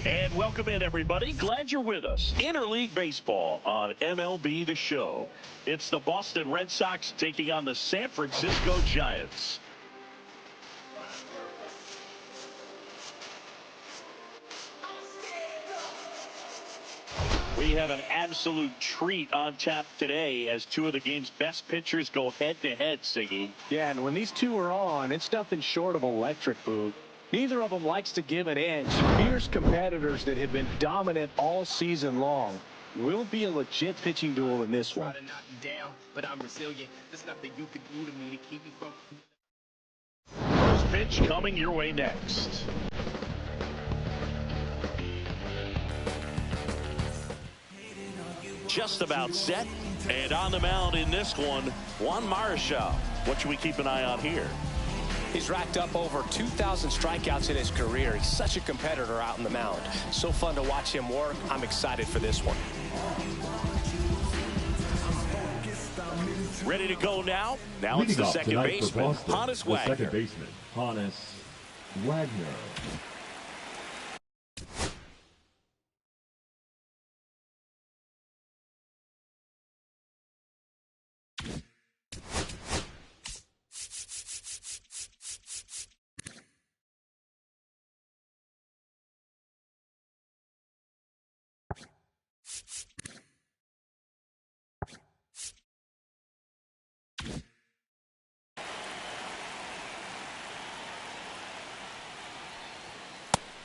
And welcome in, everybody. Glad you're with us. Interleague Baseball on MLB The Show. It's the Boston Red Sox taking on the San Francisco Giants. We have an absolute treat on tap today as two of the game's best pitchers go head-to-head, Siggy. Yeah, and when these two are on, it's nothing short of electric, Boog. Neither of them likes to give an inch. Fierce competitors that have been dominant all season long. Will be a legit pitching duel in this one. Try to knock you down, but I'm resilient. There's nothing you can do to me to keep me from... First pitch coming your way next. Just about set, and on the mound in this one, Juan Marichal. What should we keep an eye on here? He's racked up over 2,000 strikeouts in his career. He's such a competitor out in the mound. So fun to watch him work. I'm excited for this one. Ready to go now? Now it's the second baseman, Honus Wagner. Second baseman, Honus Wagner.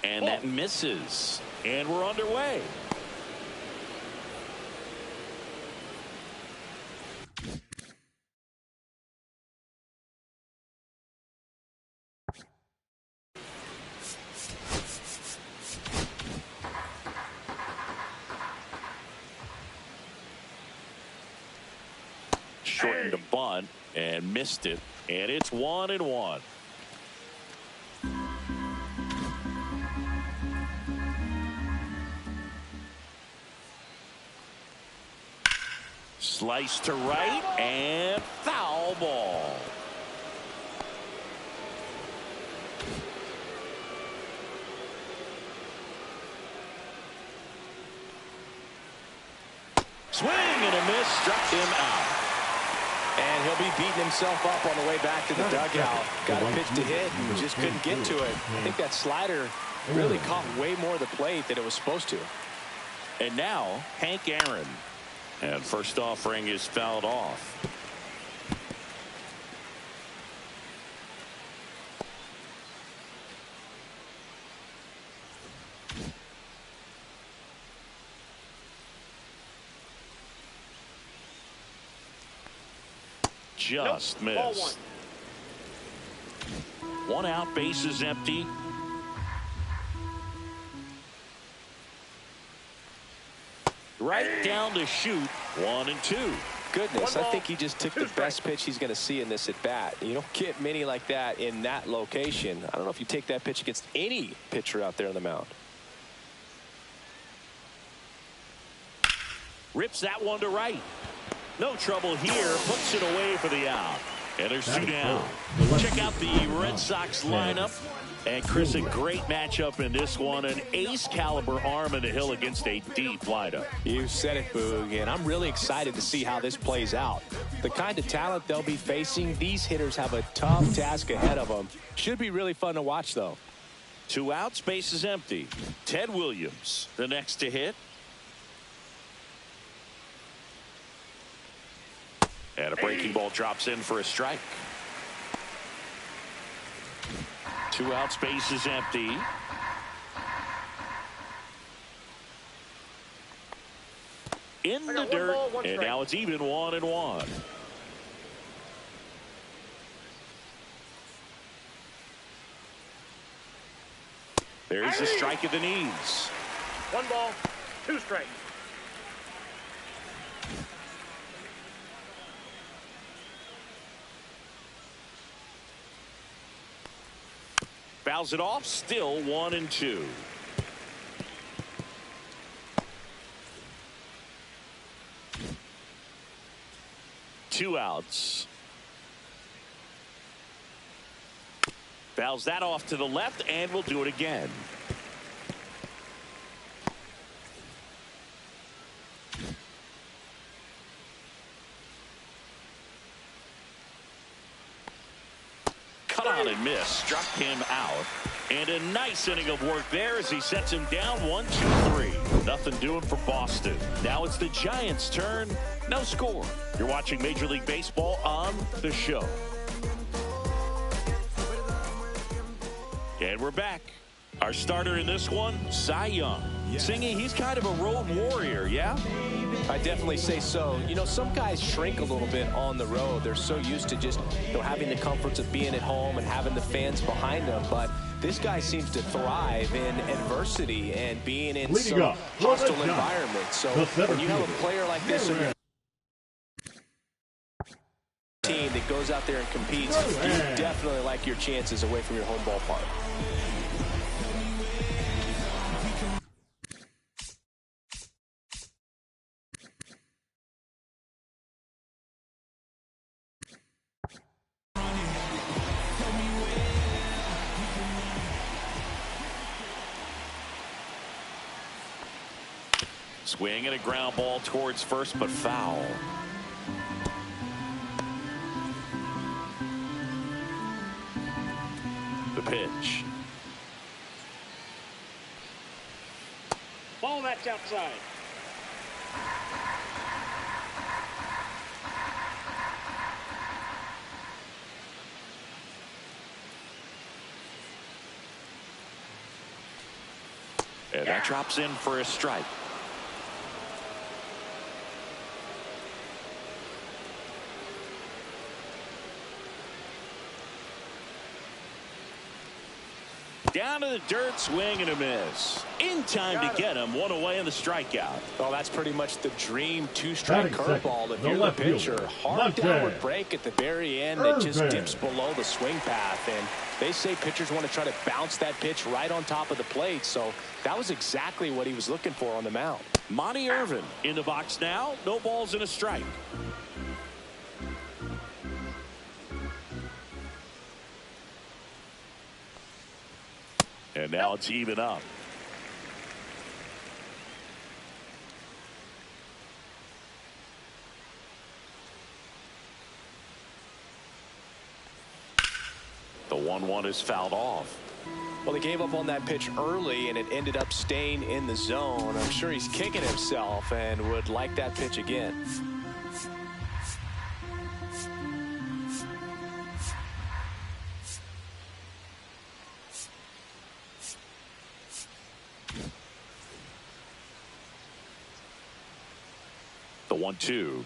And that misses. And we're underway. Shortened a bunt and missed it. And it's 1-1. Slice to right and foul ball. Swing and a miss, struck him out. And he'll be beating himself up on the way back to the dugout. Got a pitch to hit and just couldn't get to it. I think that slider really caught way more of the plate than it was supposed to. And now Hank Aaron. And first offering is fouled off. Just missed. One out, base is empty. Right down to shoot. 1-2. Goodness, I think he just took the best pitch he's going to see in this at bat. You don't get many like that in that location. I don't know if you take that pitch against any pitcher out there on the mound. Rips that one to right. No trouble here. Puts it away for the out. And there's two down. Check out the Red Sox lineup. And Chris, a great matchup in this one. An ace caliber arm in the hill against a deep lineup. You said it, Boog, and I'm really excited to see how this plays out. The kind of talent they'll be facing, these hitters have a tough task ahead of them. Should be really fun to watch, though. Two outs, base is empty. Ted Williams, the next to hit. And a breaking ball drops in for a strike. 2 out, space is empty. In the dirt, and now it's even 1-1. There's the strike at the knees. 1 ball, 2 strikes. Fouls it off, still 1-2. Two outs. Fouls that off to the left, and we'll do it again. Cut on and miss. Struck him out. And a nice inning of work there as he sets him down 1-2-3. Nothing doing for Boston. Now it's the Giants' turn. No score. You're watching Major League Baseball on The Show. And we're back. Our starter in this one, Cy Young. Singy, he's kind of a road warrior, yeah? I definitely say so. You know, some guys shrink a little bit on the road. They're so used to just, having the comforts of being at home and having the fans behind them. But this guy seems to thrive in adversity and being in some hostile environments. So when you have a player like this in your team that goes out there and competes, you definitely like your chances away from your home ballpark. Swing and a ground ball towards first, but foul. The pitch. Ball that's outside. And that drops in for a strike. Down to the dirt, swing and a miss. In time to get him. One away in the strikeout. Well, that's pretty much the dream two-strike curveball. If you're the pitcher, hard downward break at the very end that just dips below the swing path. And they say pitchers want to try to bounce that pitch right on top of the plate. So that was exactly what he was looking for on the mound. Monty Irvin in the box now. No balls and a strike. And now it's even up. The 1-1 is fouled off. Well, he gave up on that pitch early, and it ended up staying in the zone. I'm sure he's kicking himself and would like that pitch again. The 1-2.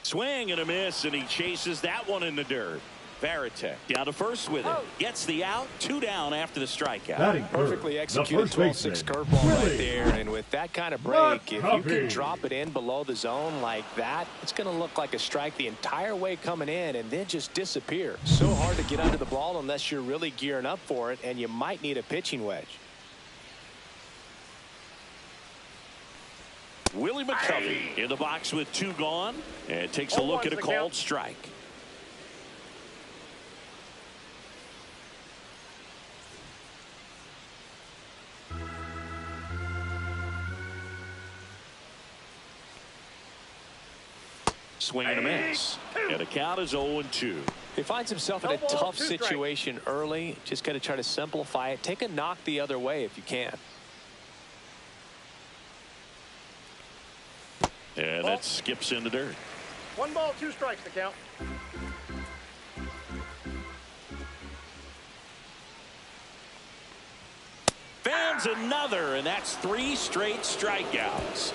Swing and a miss, and he chases that one in the dirt. Varitek down to first with it. Gets the out. 2 down after the strikeout. Perfectly executed 12-6 curveball right there. And with that kind of break, if you can drop it in below the zone like that, it's going to look like a strike the entire way coming in and then just disappear. So hard to get under the ball unless you're really gearing up for it, and you might need a pitching wedge. Willie McCovey in the box with 2 gone, and takes a look at a called strike. Swing and a miss, and the count is 0-2. He finds himself in a tough situation early. Just got to try to simplify it. Take a knock the other way if you can. And that skips in the dirt. 1 ball, 2 strikes to count. Fans another, and that's 3 straight strikeouts.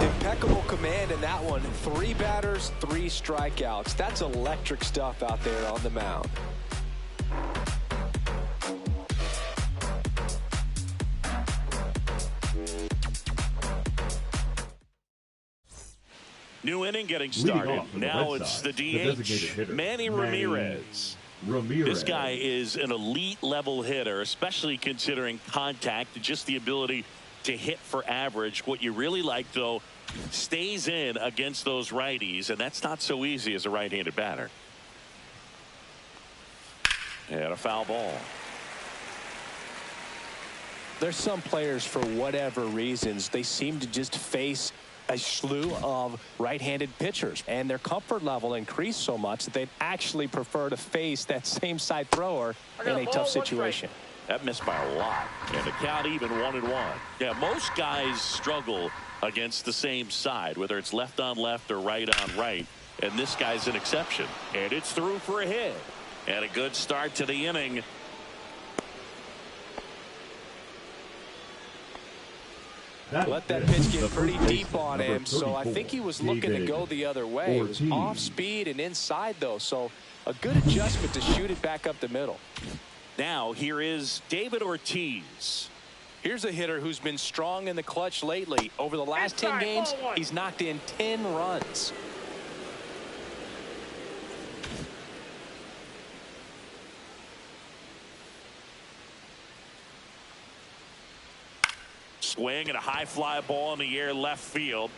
Impeccable command in that one. 3 batters, 3 strikeouts. That's electric stuff out there on the mound. New inning getting started. Now it's the DH, Manny Ramirez. This guy is an elite level hitter, especially considering contact, just the ability to hit for average. What you really like, though, stays in against those righties, and that's not so easy as a right-handed batter. And a foul ball. There's some players, for whatever reasons, they seem to just face a slew of right-handed pitchers, and their comfort level increased so much that they'd actually prefer to face that same side thrower in a tough situation. That missed by a lot, and the count even 1-1. Yeah, most guys struggle against the same side, whether it's left on left or right on right, and this guy's an exception. And it's through for a hit, and a good start to the inning. Let that pitch get pretty deep on him, so I think he was looking to go the other way. It was off speed and inside, though, so a good adjustment to shoot it back up the middle. Now here is David Ortiz. Here's a hitter who's been strong in the clutch lately. Over the last 10 games, he's knocked in 10 runs. Swing and a high fly ball in the air left field.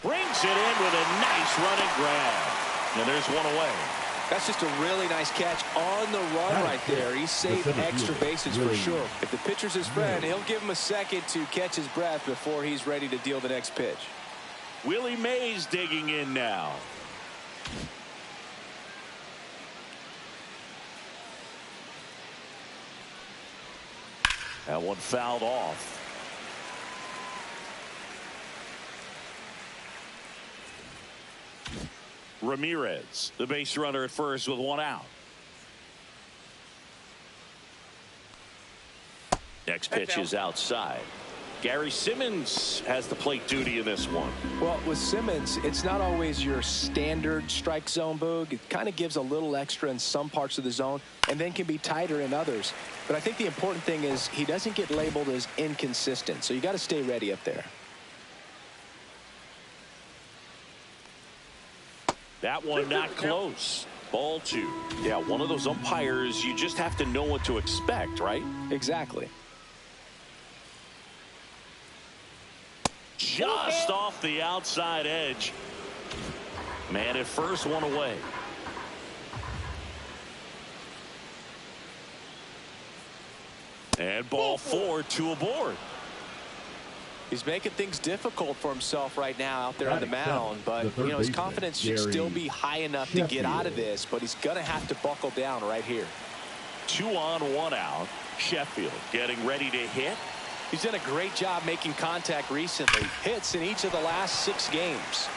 Brings it in with a nice running grab. And there's one away. That's just a really nice catch on the run right there. He saved extra bases for sure. If the pitcher's his friend, he'll give him a second to catch his breath before he's ready to deal the next pitch. Willie Mays digging in now. That one fouled off. Ramirez, the base runner at first with 1 out. Next pitch is outside. Gary Simmons has the plate duty in this one. Well, with Simmons, it's not always your standard strike zone, Boog. It kind of gives a little extra in some parts of the zone and then can be tighter in others. But I think the important thing is he doesn't get labeled as inconsistent, so you got to stay ready up there. That one not close. Ball 2. Yeah, one of those umpires, you just have to know what to expect, right? Exactly. Just off the outside edge. Man at first, 1 away. And ball 4, 2 aboard. He's making things difficult for himself right now out there on the mound, but you know his confidence should still be high enough to get out of this, but he's going to have to buckle down right here. 2 on, 1 out. Sheffield getting ready to hit. He's done a great job making contact recently. Hits in each of the last 6 games.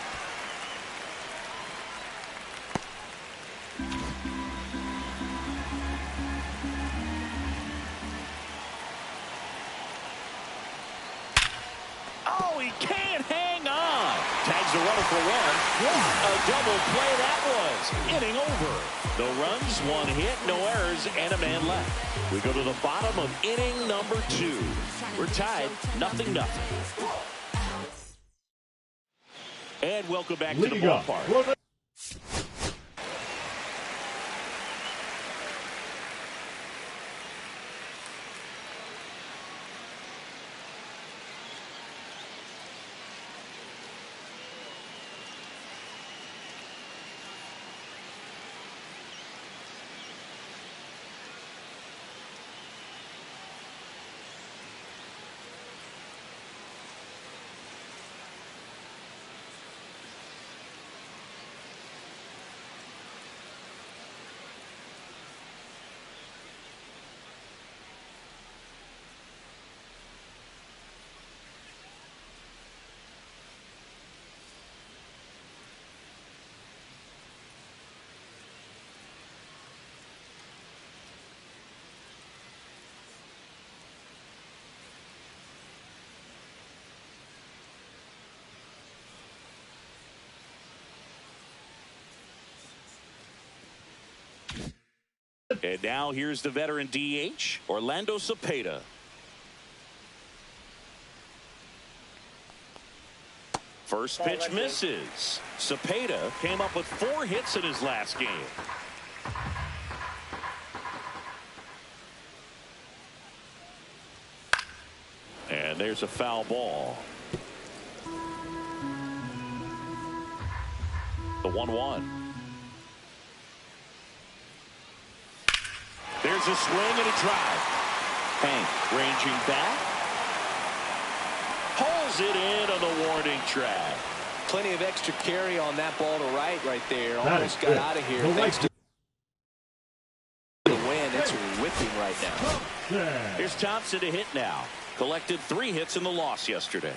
Oh, he can't hang on. Tags the runner for 1. What a double play that was. Inning over. No runs, 1 hit, no errors, and a man left. We go to the bottom of inning number 2. We're tied 0-0. And welcome back to the ballpark. And now here's the veteran DH, Orlando Cepeda. First pitch misses. Cepeda came up with 4 hits in his last game. And there's a foul ball. The 1-1. There's a swing and a drive. Hank ranging back. Pulls it in on the warning track. Plenty of extra carry on that ball to right there. Almost got out of here thanks to the wind. It's whipping right now. Here's Thompson to hit now. Collected 3 hits in the loss yesterday.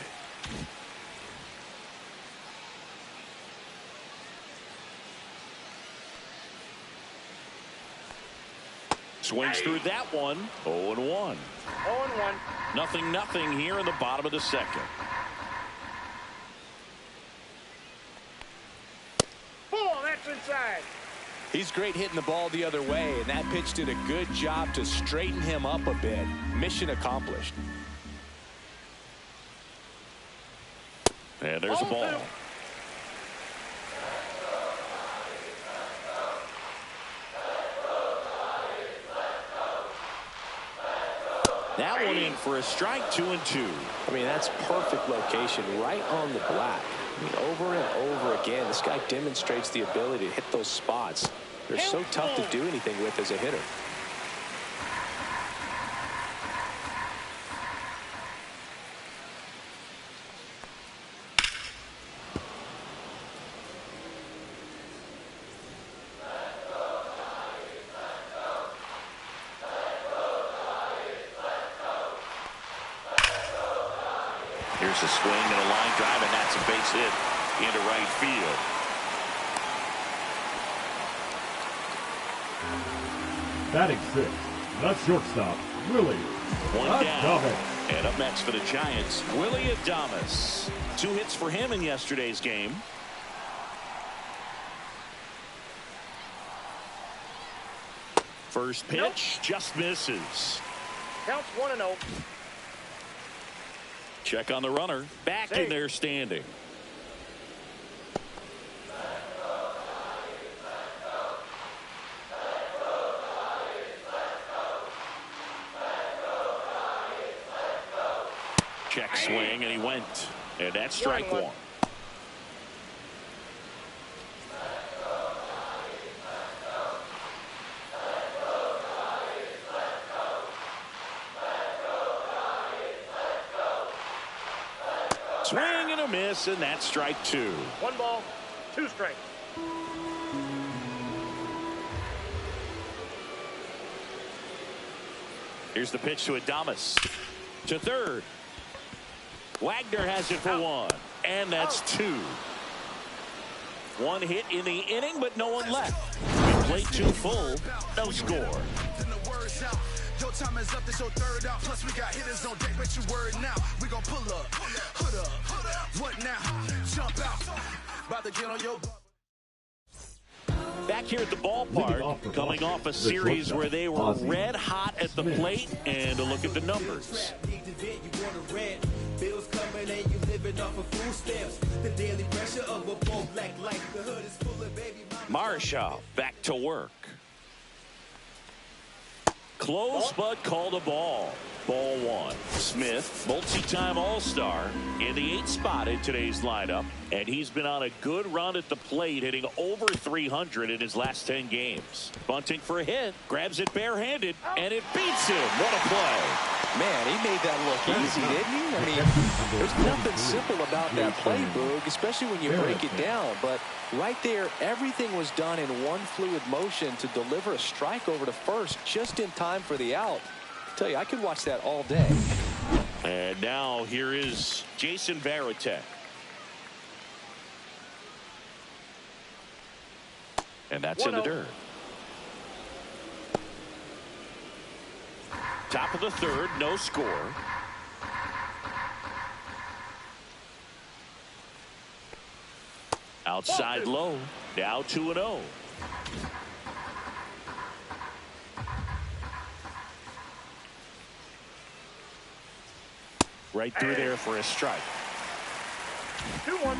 Swings through that one. 0-1. 0-1. Nothing here in the bottom of the second. Oh, that's inside. He's great hitting the ball the other way, and that pitch did a good job to straighten him up a bit. Mission accomplished. And there's a ball. That one in for a strike. 2-2. I mean, that's perfect location right on the black. I mean, over and over again, this guy demonstrates the ability to hit those spots. They're so tough to do anything with as a hitter. Here's a swing and a line drive, and that's a base hit into right field. Batting 6th, the shortstop, Willie One down. Adames. And up next for the Giants, Willie Adames. 2 hits for him in yesterday's game. First pitch just misses. Counts 1-0. Check on the runner. Back in there standing. Check swing, and he went. And that's strike 1. Swing and a miss, and that's strike 2. 1 ball, 2 strikes. Here's the pitch to Adames. To third. Wagner has it for 1. And that's 2. 1 hit in the inning, but no one left. Plate 2 full. No score. Your time is up, this your third out. Plus we got hitters on deck, bet you word now. We gon' pull up, hood up, what now? Jump out, about to get on your... Back here at the ballpark, coming off a series where they were red hot at the plate, and a look at the numbers. Marshall back to work. Close, but called a ball. Ball 1. Smith, multi-time All-Star, in the 8th spot in today's lineup. And he's been on a good run at the plate, hitting over 300 in his last 10 games. Bunting for a hit, grabs it barehanded, and it beats him. What a play. Man, he made that look easy, didn't he? I mean, there's nothing simple about that play, Boog, especially when you break it down. But right there, everything was done in one fluid motion to deliver a strike over to first just in time for the out. I tell you, I could watch that all day. And now here is Jason Varitek. And that's in the dirt. Top of the third, no score. Outside low, now 2-0. Right through there for a strike. 2-1.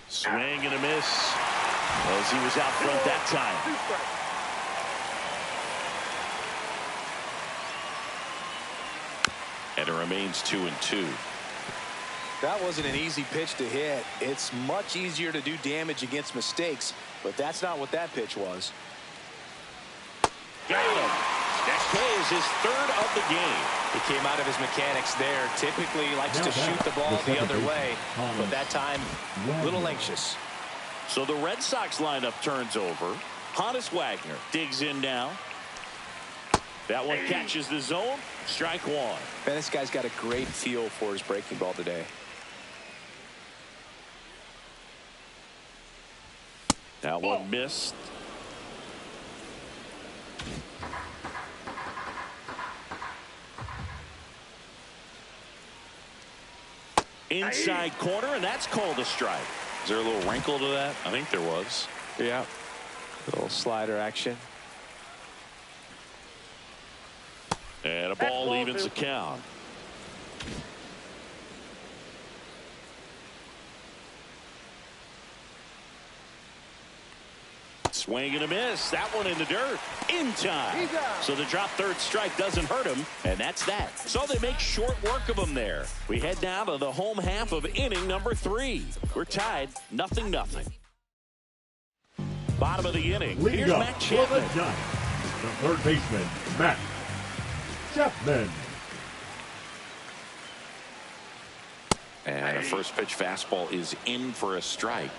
Swing and a miss as he was out front that time. 2 strikes. And it remains 2-2. That wasn't an easy pitch to hit. It's much easier to do damage against mistakes, but that's not what that pitch was. Got him. That is his third of the game. He came out of his mechanics there. Typically likes to shoot the ball the other way, but that time a little anxious. So the Red Sox lineup turns over. Honus Wagner digs in now. That one catches the zone. Strike one. Man, this guy's got a great feel for his breaking ball today. That one missed. Inside corner, and that's called a strike. Is there a little wrinkle to that? I think there was. Yeah. A little slider action. And a ball evens the count. Swing and a miss. That one in the dirt. In time. So the drop third strike doesn't hurt him, and that's that. So they make short work of him there. We head down to the home half of inning number 3. We're tied 0-0. Bottom of the inning. Leading Here's up Matt for Chapman. the Giants, the third baseman, Matt Chapman. And a first pitch fastball is in for a strike.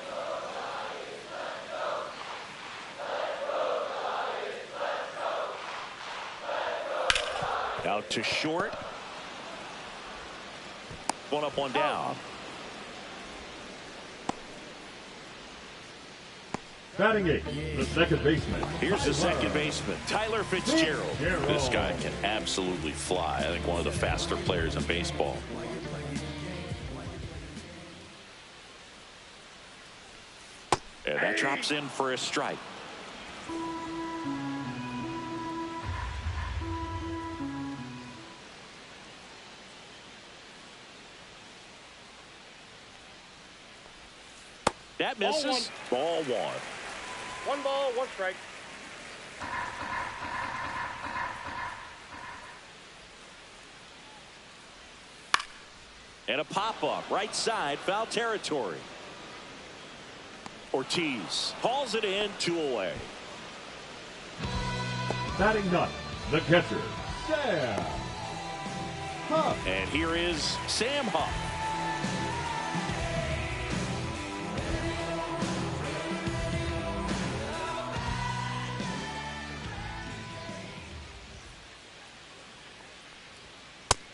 Out to short. One up, one down. Batting eighth, the second baseman. Here's the second baseman, Tyler Fitzgerald. This guy can absolutely fly. I think one of the faster players in baseball. And that drops in for a strike. That misses. Ball one. 1 ball, 1 strike. And a pop-up right side, foul territory. Ortiz hauls it in, 2 away. Batting ninth, the catcher, Sam Huff. And here is Sam Huff.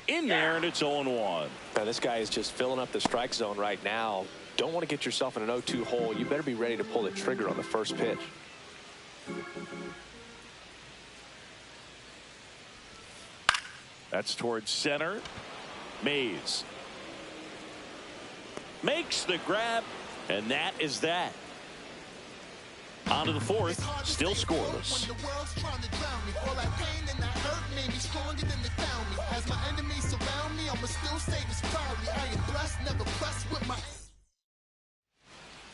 In there, and it's 0-1. Now, this guy is just filling up the strike zone right now. Don't want to get yourself in an 0-2 hole. You better be ready to pull the trigger on the first pitch. That's towards center. Mays makes the grab, and that is that. On to the fourth, still scoreless.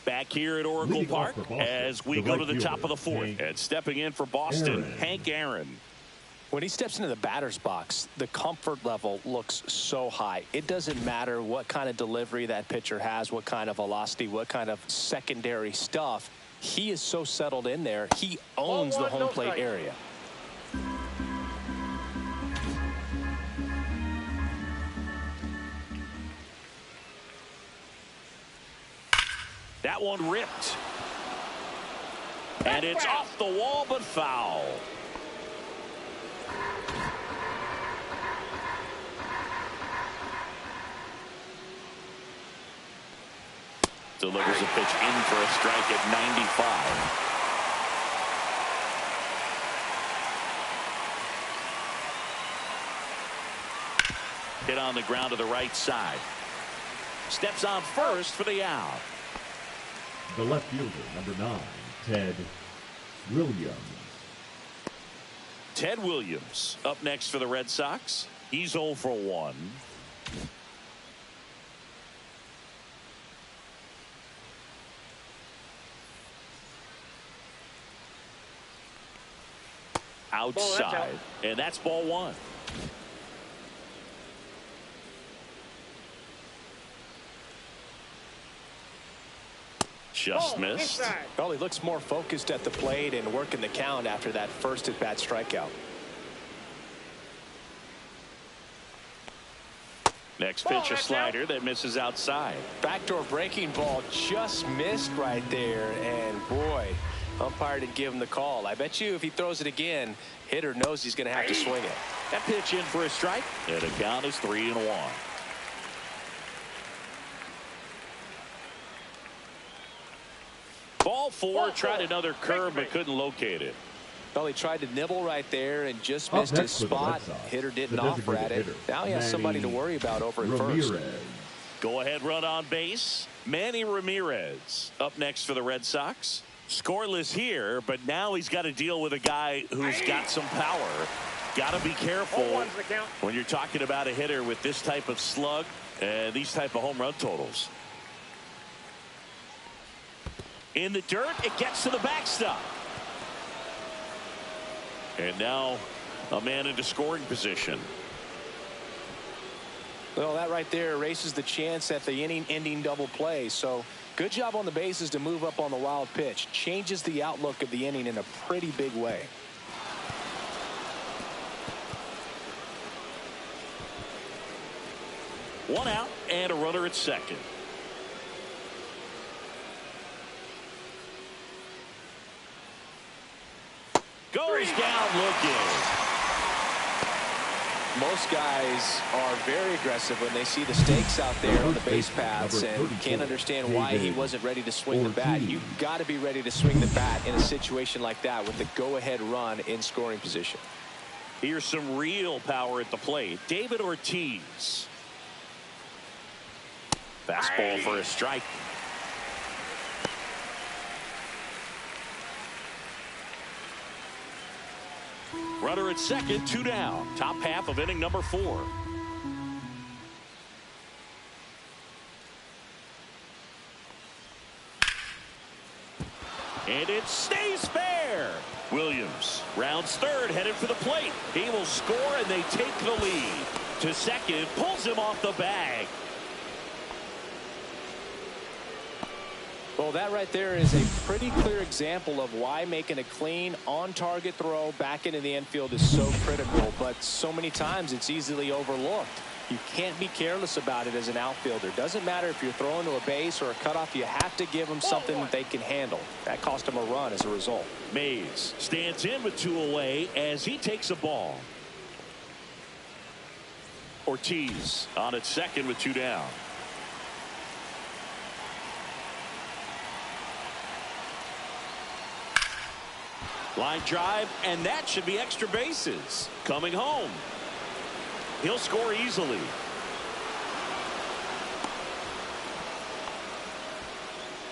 Back here at Oracle Park as we go to the top of the fourth. And stepping in for Boston, Hank Aaron. When he steps into the batter's box, the comfort level looks so high. It doesn't matter what kind of delivery that pitcher has, what kind of velocity, what kind of secondary stuff. He is so settled in there. He owns the home plate area. That one ripped. And it's off the wall, but foul. Delivers a pitch in for a strike at 95. Hit on the ground to the right side. Steps on first for the out. The left fielder, number 9, Ted Williams. Ted Williams up next for the Red Sox. He's 0 for 1. Outside, and that's ball 1. Just missed. Well, he looks more focused at the plate and working the count after that first at-bat strikeout. Next pitch, a slider that misses outside. Backdoor breaking ball just missed right there, and boy, umpire didn't give him the call. I bet you if he throws it again, hitter knows he's going to have to swing it. That pitch in for a strike, and the count is 3-1. Ball 4, tried another curve but couldn't locate it. Well, he tried to nibble right there and just missed his spot. Hitter didn't offer at it. Now he has somebody to worry about over at first. Go ahead run on base. Manny Ramirez up next for the Red Sox. Scoreless here, but now he's got to deal with a guy who's got some power. Got to be careful when you're talking about a hitter with this type of slug and these type of home run totals. In the dirt, it gets to the backstop. And now a man into scoring position. Well, that right there erases the chance at the inning-ending double play. So good job on the bases to move up on the wild pitch. Changes the outlook of the inning in a pretty big way. One out and a runner at second. Goes down looking. Most guys are very aggressive when they see the stakes out there on the base paths and can't understand why he wasn't ready to swing the bat. You've got to be ready to swing the bat in a situation like that with the go-ahead run in scoring position. Here's some real power at the plate. David Ortiz. Fastball for a strike. Runner at second, 2 down. Top half of inning number 4. And it stays fair. Williams rounds third, headed for the plate. He will score, and they take the lead. To second, pulls him off the bag. Well, that right there is a pretty clear example of why making a clean on-target throw back into the infield is so critical, but so many times it's easily overlooked. You can't be careless about it as an outfielder. Doesn't matter if you're throwing to a base or a cutoff, you have to give them something that they can handle. That cost them a run as a result. Mays stands in with 2 away as he takes a ball. Ortiz on at second with 2 down. Line drive, and that should be extra bases. Coming home. He'll score easily.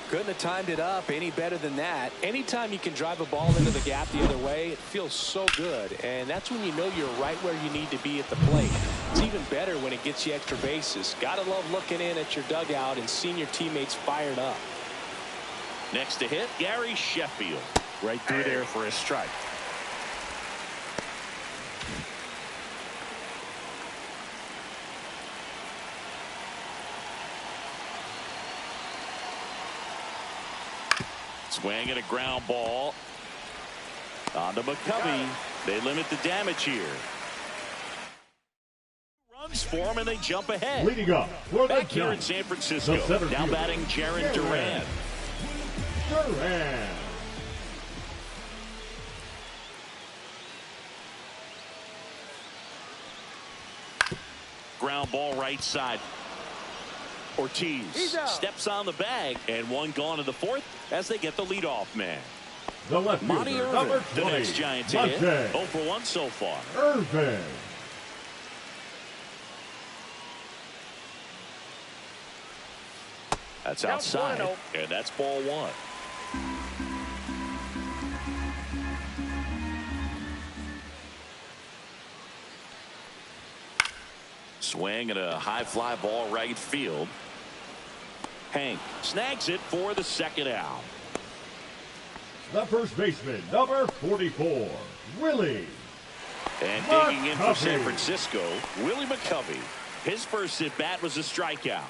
Couldn't have timed it up any better than that. Anytime you can drive a ball into the gap the other way, it feels so good. And that's when you know you're right where you need to be at the plate. It's even better when it gets you extra bases. Gotta love looking in at your dugout and seeing your teammates fired up. Next to hit, Gary Sheffield. Right through there for a strike. Swing and a ground ball. On to McCovey. They limit the damage here. Runs for him and they jump ahead. Leading up for back here in San Francisco. Now batting Jaron Duran. Ground ball right side. Ortiz steps on the bag, and one gone to the 4th as they get the leadoff man. The left Monty fielder, Irvin, number 20, the next Giant to hit. 0 for 1 so far. Irvin. That's outside, and that's ball 1. Swing and a high fly ball right field. Hank snags it for the second out. The first baseman, number 44, Willie. And digging in for San Francisco, Willie McCovey. His first at bat was a strikeout.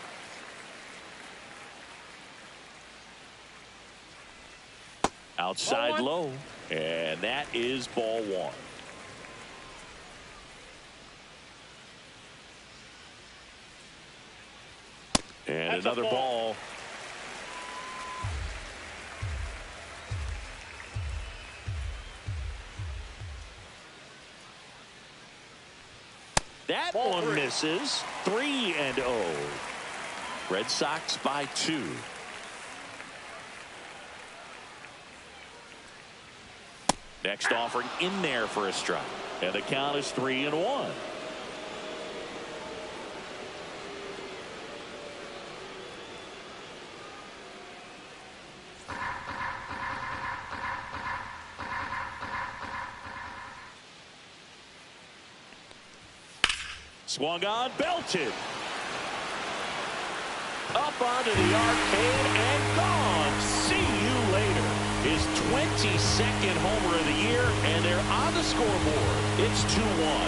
Outside low, and that is ball one. And that's another ball. That ball one misses. 3-0. Red Sox by 2. Next offering in there for a strike. And the count is 3-1. Swung on, belted. Up onto the arcade and gone. See you later. His 22nd homer of the year, and they're on the scoreboard. It's 2-1.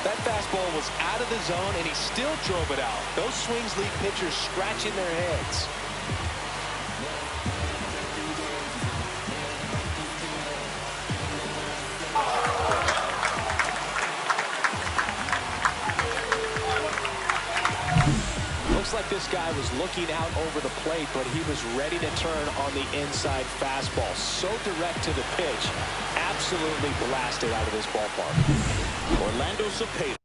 That fastball was out of the zone, and he still drove it out. Those swings leave pitchers scratching their heads. Looks like this guy was looking out over the plate, but he was ready to turn on the inside fastball. So direct to the pitch. Absolutely blasted out of this ballpark. Orlando Cepeda.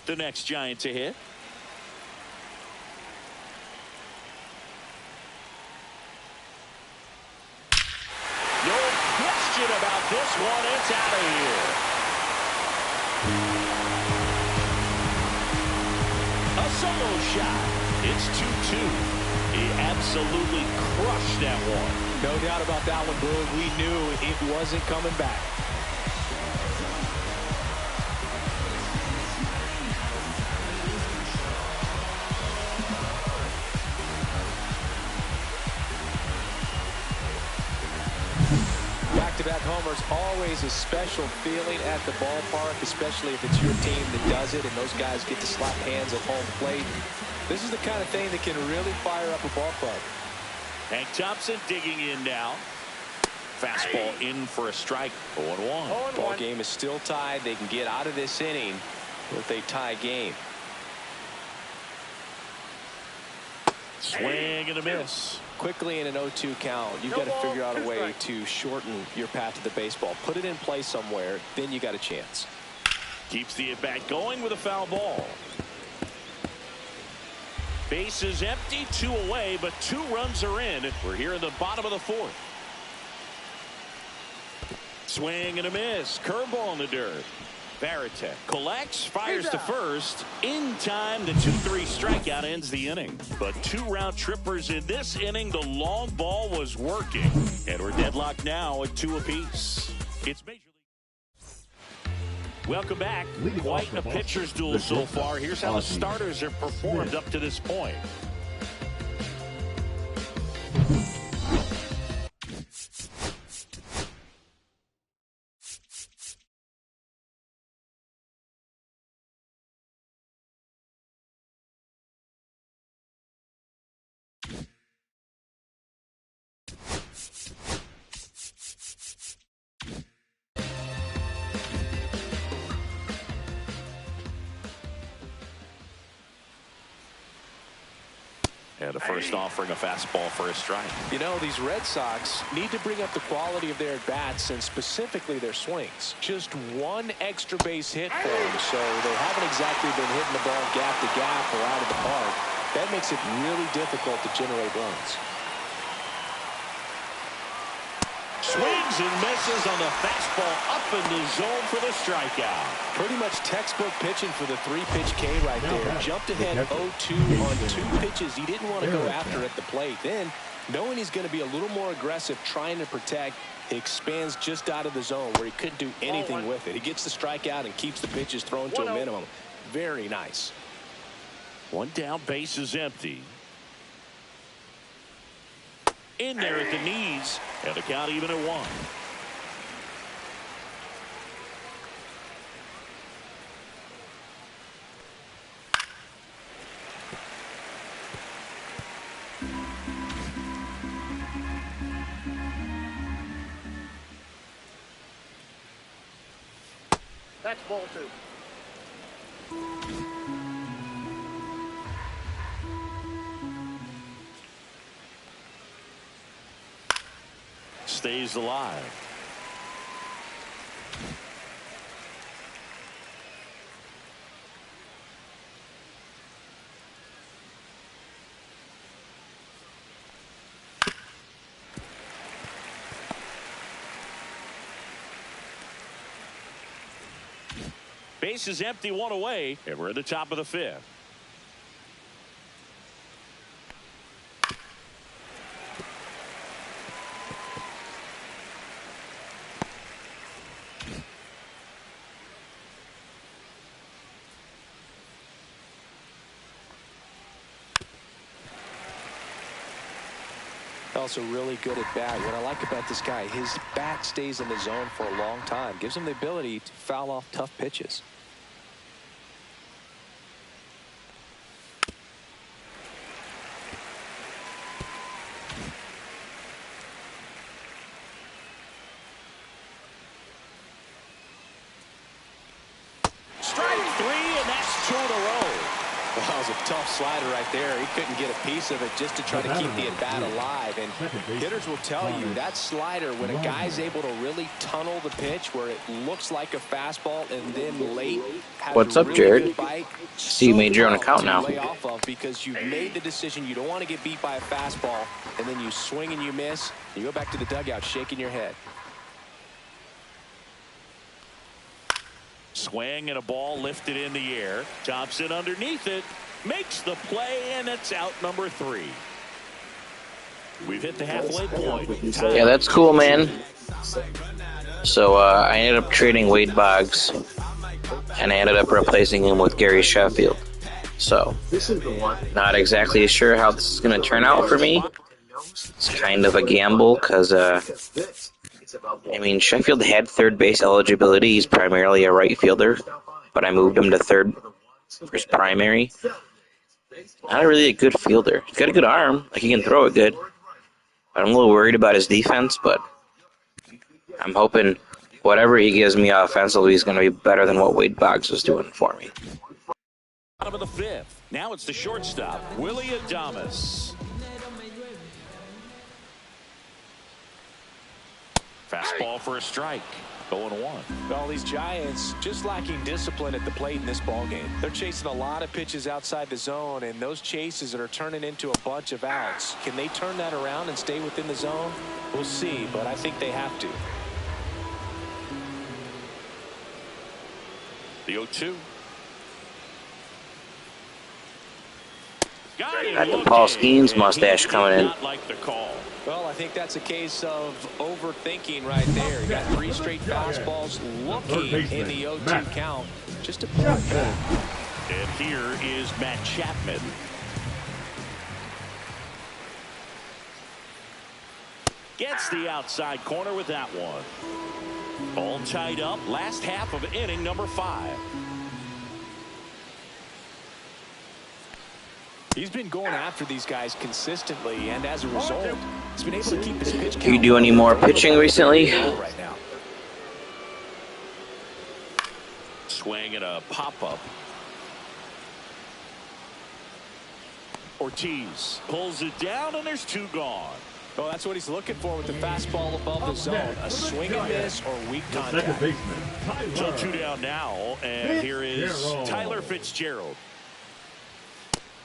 The next Giant to hit. No question about this one. It's out of here. A solo shot. It's 2-2. He absolutely crushed that one. No doubt about that one, Boog. We knew it wasn't coming back. Back-to-back homers, always a special feeling at the ballpark, especially if it's your team that does it and those guys get to slap hands at home plate. This is the kind of thing that can really fire up a ball club. Hank Thompson digging in now. Fastball in for a strike. 0-1. Ball game is still tied. They can get out of this inning with a tie game. Swing and a miss. Quickly in an 0-2 count, you've got to figure out a way to shorten your path to the baseball. Put it in play somewhere, then you got a chance. Keeps the at-bat going with a foul ball. Base is empty, 2 away, but 2 runs are in. We're here in the bottom of the 4th. Swing and a miss. Curveball in the dirt. Varitek collects, fires to first. In time, the 2-3 strikeout ends the inning. But 2 round trippers in this inning. The long ball was working. And we're deadlocked now at 2 apiece. It's Major League. Welcome back. Quite a pitcher's duel so far. Here's how the starters have performed up to this point. And a first offering a fastball for a strike. You know, these Red Sox need to bring up the quality of their at-bats and specifically their swings. Just 1 extra base hit for them, so they haven't exactly been hitting the ball gap to gap or out of the park. That makes it really difficult to generate runs. swings and misses on the fastball up in the zone for the strikeout. Pretty much textbook pitching for the 3-pitch K right there. Jumped ahead 0-2 on 2 pitches he didn't want to go after at the plate. Then, knowing he's going to be a little more aggressive, trying to protect, he expands just out of the zone where he couldn't do anything with it. He gets the strikeout and keeps the pitches thrown to a minimum. Very nice. One down, base is empty. In there at the knees, and the count even at 1. That's ball 2. Stays alive. Base is empty, 1 away, and we're at the top of the 5th. Also really good at bat. What I like about this guy, his bat stays in the zone for a long time. Gives him the ability to foul off tough pitches. Strike 3, and that's 2 in a row. Well, that was a tough slider right there. He couldn't get a piece of it just to try to keep the at-bat alive. And hitters will tell you that slider, when a guy's able to really tunnel the pitch where it looks like a fastball and then late has What's a up, really Jared? good bite, See you made your own account now. lay off of because you've made the decision you don't want to get beat by a fastball, and then you swing and you miss. You go back to the dugout shaking your head. Swing and a ball lifted in the air. Thompson underneath it. Makes the play, and it's out number 3. We've hit the halfway point. Yeah, that's cool, man. So I ended up trading Wade Boggs, and I ended up replacing him with Gary Sheffield. So, not exactly sure how this is going to turn out for me. It's kind of a gamble, because, I mean, Sheffield had third base eligibility. He's primarily a right fielder, but I moved him to third for his primary. Not really a good fielder. He's got a good arm. Like, he can throw it good. I'm a little worried about his defense, but I'm hoping whatever he gives me offensively is going to be better than what Wade Boggs was doing for me. Bottom of the 5th. Now it's the shortstop, Willie Adames. Fastball for a strike. 0-1. Well, these Giants just lacking discipline at the plate in this ballgame. They're chasing a lot of pitches outside the zone, and those chases are turning into a bunch of outs. Can they turn that around and stay within the zone? We'll see, but I think they have to. The 0-2. Got the Paul Skeens mustache coming in. Not like the call. Well, I think that's a case of overthinking right there. You got 3 straight fastballs looking in the 0-2 count. Just to pull it back. And here is Matt Chapman. Gets the outside corner with that one. All tied up. Last half of inning number 5. He's been going after these guys consistently, and as a result, he's been able to keep his pitch count. Do you do any more pitching recently? Right now. Swing and a pop-up. Ortiz pulls it down, and there's 2 gone. Well, that's what he's looking for with the fastball above the zone. A swing and miss or weak contact. So 2 down now, and here is Tyler Fitzgerald.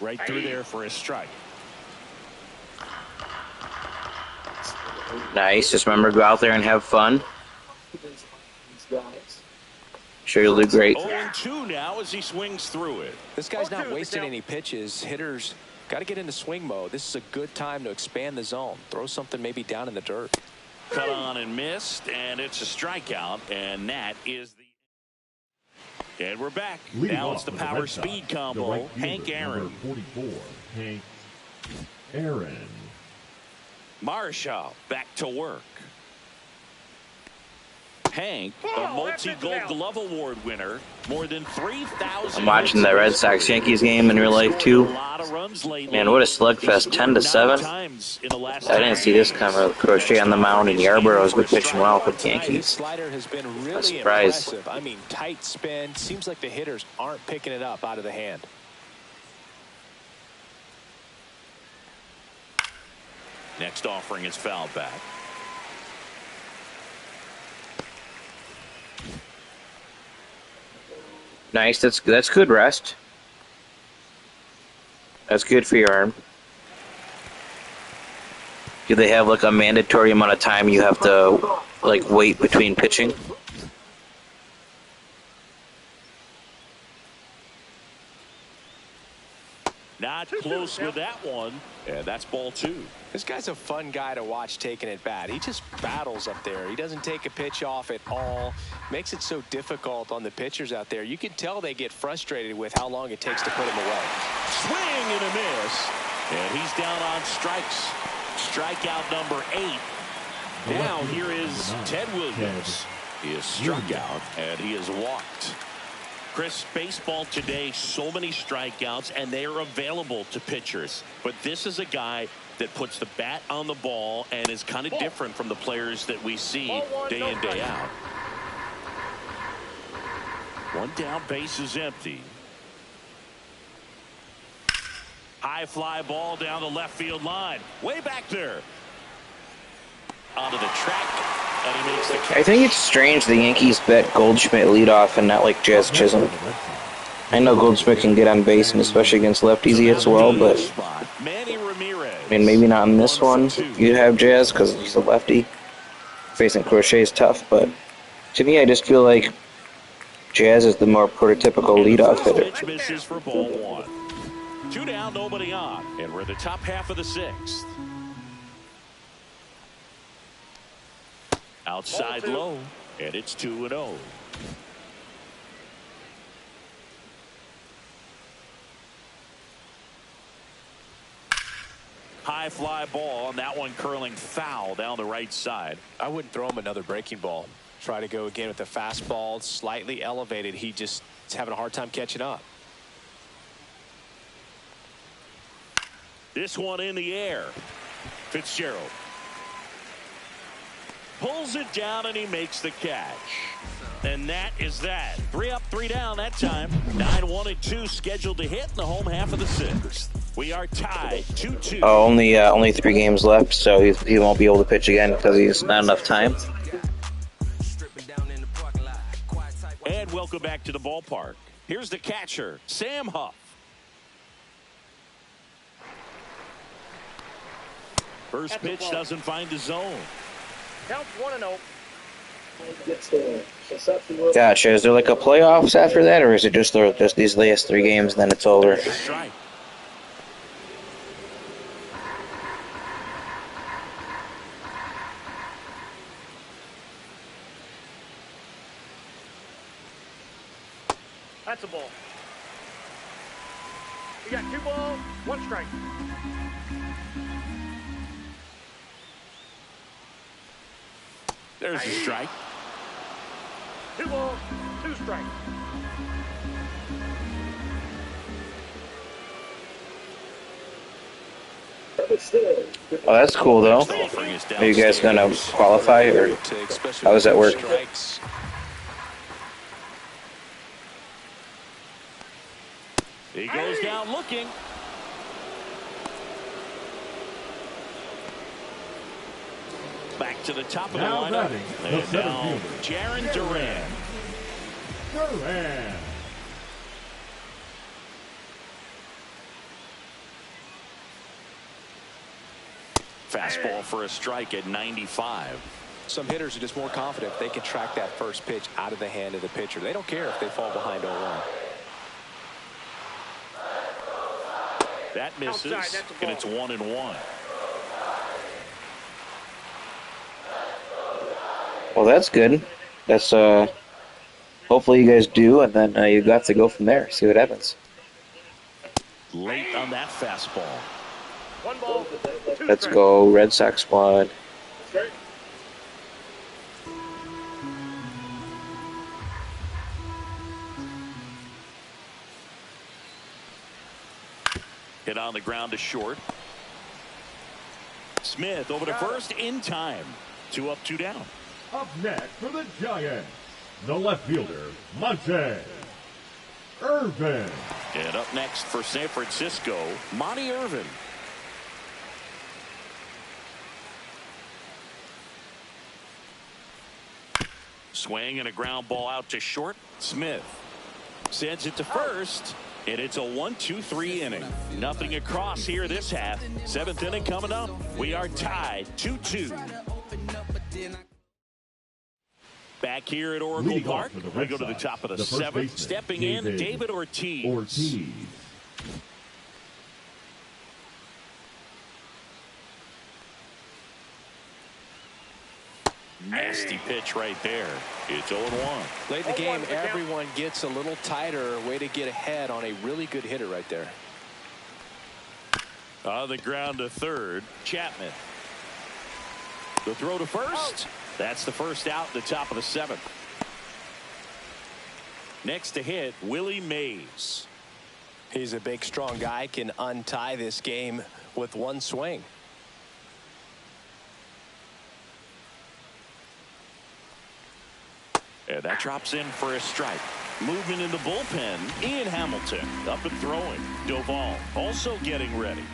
Right through there for a strike. Nice. Just remember, go out there and have fun. Sure, you'll do great. 0-2 now as he swings through it. This guy's not wasting any pitches. Hitters got to get into swing mode. This is a good time to expand the zone. Throw something maybe down in the dirt. Cut on and missed, and it's a strikeout, and that is the... And we're back. Now it's the power speed combo. Hank Aaron. 44, Hank Aaron. Marshall back to work. Hank, a multi-gold glove award winner, more than 3,000. I'm watching the Red Sox Yankees game in real life too. Man, what a slugfest, 10-7. I didn't see this coming. Crochet on the mound, and Yarborough's been pitching well for the Yankees. Slider has been really surprised. impressive. I mean, tight spin. Seems like the hitters aren't picking it up out of the hand. Next offering is fouled back. Nice. That's good rest. That's good for your arm. Do they have like a mandatory amount of time you have to like wait between pitching? Not close with that one. And that's ball 2. This guy's a fun guy to watch taking at bat. He just battles up there. He doesn't take a pitch off at all. Makes it so difficult on the pitchers out there. You can tell they get frustrated with how long it takes to put him away. Swing and a miss. And he's down on strikes. Strikeout number 8. Now here is Ted Williams. He is struck out and he is walked. Chris, baseball today, so many strikeouts, and they are available to pitchers. But this is a guy that puts the bat on the ball and is kind of different from the players that we see day in, day out. One down, base is empty. High fly ball down the left field line. Way back there. Onto the track. And he makes the catch. I think it's strange the Yankees bet Goldschmidt leadoff and not like Jazz Chisholm. I know Goldschmidt can get on base, and especially against lefties he hits well, but I mean, maybe not in this one. You have Jazz because he's a lefty. Facing Crochet is tough, but to me, I just feel like Jazz is the more prototypical leadoff hitter. Pitch misses for ball 1. 2 down, nobody on, and we're in the top half of the 6th. Outside low, and it's 2-0. High fly ball, and that one curling foul down the right side. I wouldn't throw him another breaking ball. Try to go again with the fastball, slightly elevated. He just is having a hard time catching up. This one in the air. Fitzgerald pulls it down, and he makes the catch. And that is that. 3 up, 3 down that time. 9-1 and 2 scheduled to hit in the home half of the 6th. We are tied 2-2. Oh, only 3 games left, so he won't be able to pitch again because he's not enough time. And welcome back to the ballpark. Here's the catcher, Sam Huff. First pitch doesn't find the zone. Counts 1-0. Gotcha. Is there like a playoffs after that, or is it just these last 3 games, then it's over? Strike. That's a ball. We got 2 balls, 1 strike. There's a strike. 2 balls, 2 strikes. Oh, that's cool though. Are you guys gonna qualify, or how does that work? He goes down looking. Back to the top of the Now lineup. batting, the And center now fielder, Jaron Duran. Duran. Fastball for a strike at 95. Some hitters are just more confident if they can track that first pitch out of the hand of the pitcher. They don't care if they fall behind 0-1. That misses, and it's 1-1. Well, that's good. That's hopefully you guys do, and then you got to go from there. See what happens. Late on that fastball. 1 ball, 2 Let's strikes. go, Red Sox squad. Hit on the ground to short. Smith over to first in time. 2 up, 2 down. Up next for the Giants, the left fielder, Monte Irvin. And up next for San Francisco, Monte Irvin. Swing and a ground ball out to short. Smith sends it to first, and it's a 1-2-3 inning. Nothing across here this half. 7th inning coming up. We are tied 2-2. Back here at Oracle Leading Park, off for the we Red go to the Sox, top of the the first 7th. baseman, Stepping in, David Ortiz. Nasty pitch right there. It's 0-1. Late in the game, everyone gets a little tighter. Way to get ahead on a really good hitter right there. On the ground to third, Chapman. The throw to first. That's the first out at the top of the 7th. Next to hit, Willie Mays. He's a big, strong guy. Can untie this game with one swing. And that drops in for a strike. Movement in the bullpen, Ian Hamilton up and throwing. Doval also getting ready.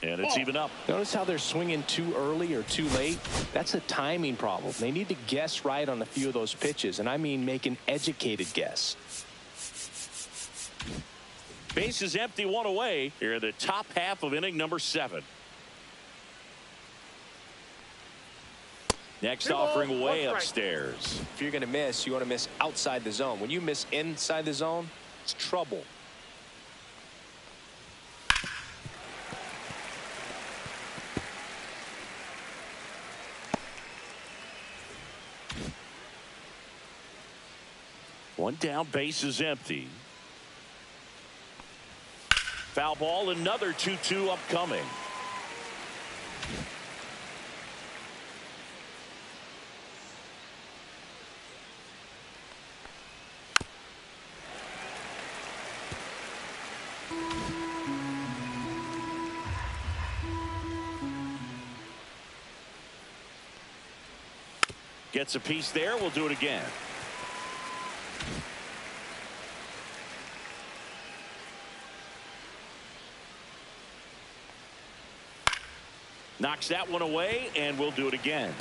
And it's even up. Notice how they're swinging too early or too late. That's a timing problem. They need to guess right on a few of those pitches, and I mean make an educated guess. Base is empty, 1 away. Here in the top half of inning number 7. Next offering way upstairs. If you're going to miss, you want to miss outside the zone. When you miss inside the zone, it's trouble. One down, base is empty. Foul ball, another 2-2 upcoming. Gets a piece there. We'll do it again. Knocks that one away, and we'll do it again.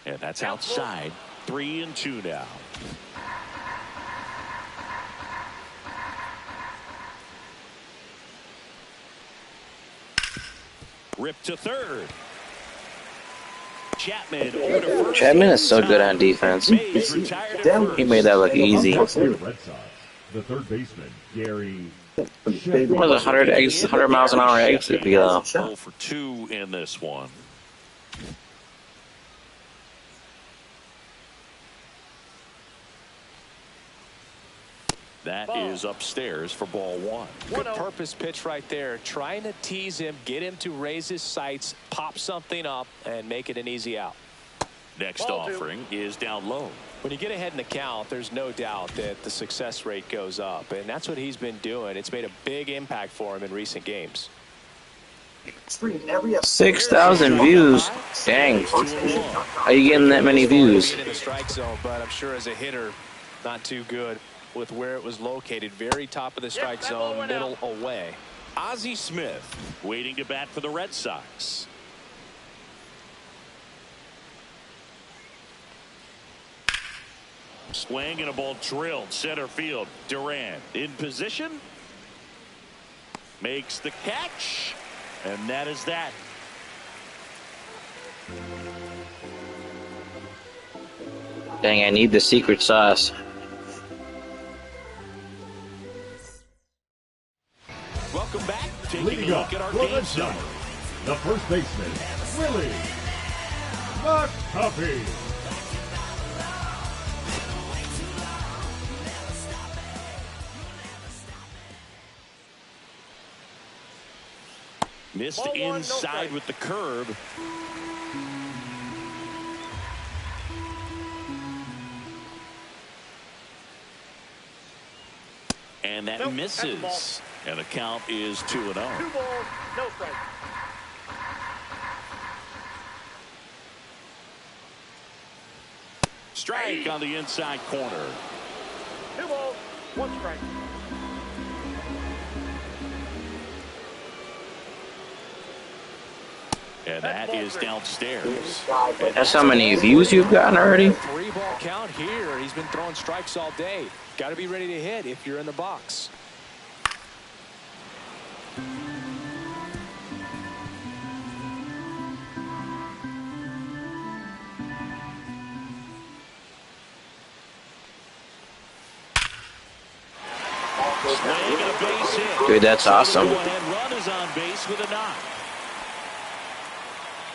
And that's outside. 3-2 now. Rip to third. Chapman over to first. Chapman is so good on defense. He made that look easy. Red Sox, the third baseman, Gary. What was 100 miles an hour exit below? 0 for 2 in this one. That is upstairs for ball 1. Good purpose pitch right there. Trying to tease him, get him to raise his sights, pop something up, and make it an easy out. Next offering is down low. When you get ahead in the count, there's no doubt that the success rate goes up, and that's what he's been doing. It's made a big impact for him in recent games. 6,000 views. Dang. How you getting that many views? In the strike zone, but I'm sure as a hitter, not too good with where it was located. Very top of the strike zone, middle away. Ozzie Smith waiting to bat for the Red Sox. Swing and a ball drilled center field. Durant in position. Makes the catch. And that is that. Dang, I need the secret sauce. Welcome back. Taking Leading a up look at our for game the summary. Giants, the first baseman, Willie McCuffey. Missed Ball one, no inside strike. with the curve. And that Nope, misses. And the count is 2-0. 2 balls, no strike. Strike on the inside corner. 2 balls, 1 strike. And that is downstairs. That's how many views you've gotten already? 3-ball count here. He's been throwing strikes all day. Got to be ready to hit if you're in the box. Swing and a base hit. Dude, that's awesome. So the go-ahead run is on base with a knock.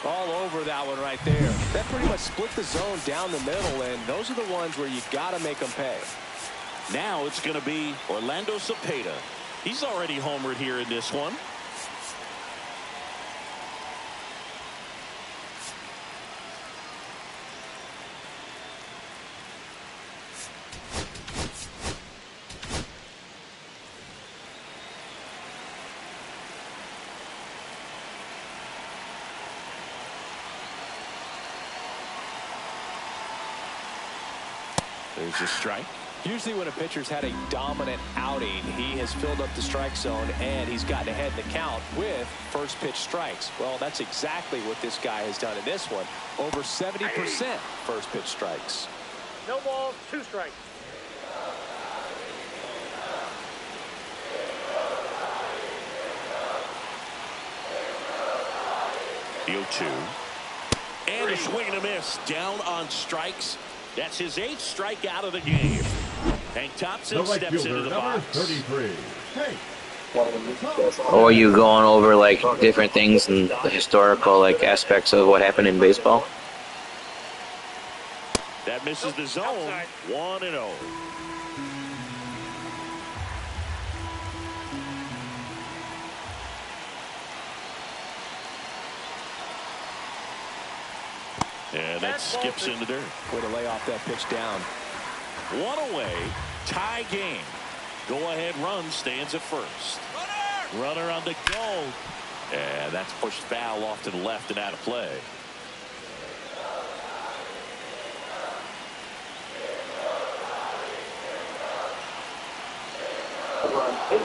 All over that one right there. That pretty much split the zone down the middle, and those are the ones where you got to make them pay. Now it's going to be Orlando Cepeda. He's already homered here in this one. There's a strike. Usually when a pitcher's had a dominant outing, he has filled up the strike zone and he's gotten ahead in the count with first pitch strikes. Well, that's exactly what this guy has done in this one. Over 70% first pitch strikes. No balls, 2 strikes. The 0-2. And a swing and a miss. Down on strikes. That's his 8th strikeout of the game. Hank The Thompson right steps into fielder, the number box. 33. Hey. Or are you going over like different things and the historical like aspects of what happened in baseball? That misses the zone. Outside. 1-0. And that skips in the dirt. Way to lay off that pitch down. 1 away. Tie game. Go-ahead run stands at first. Runner on the go. And that's pushed foul off to the left and out of play.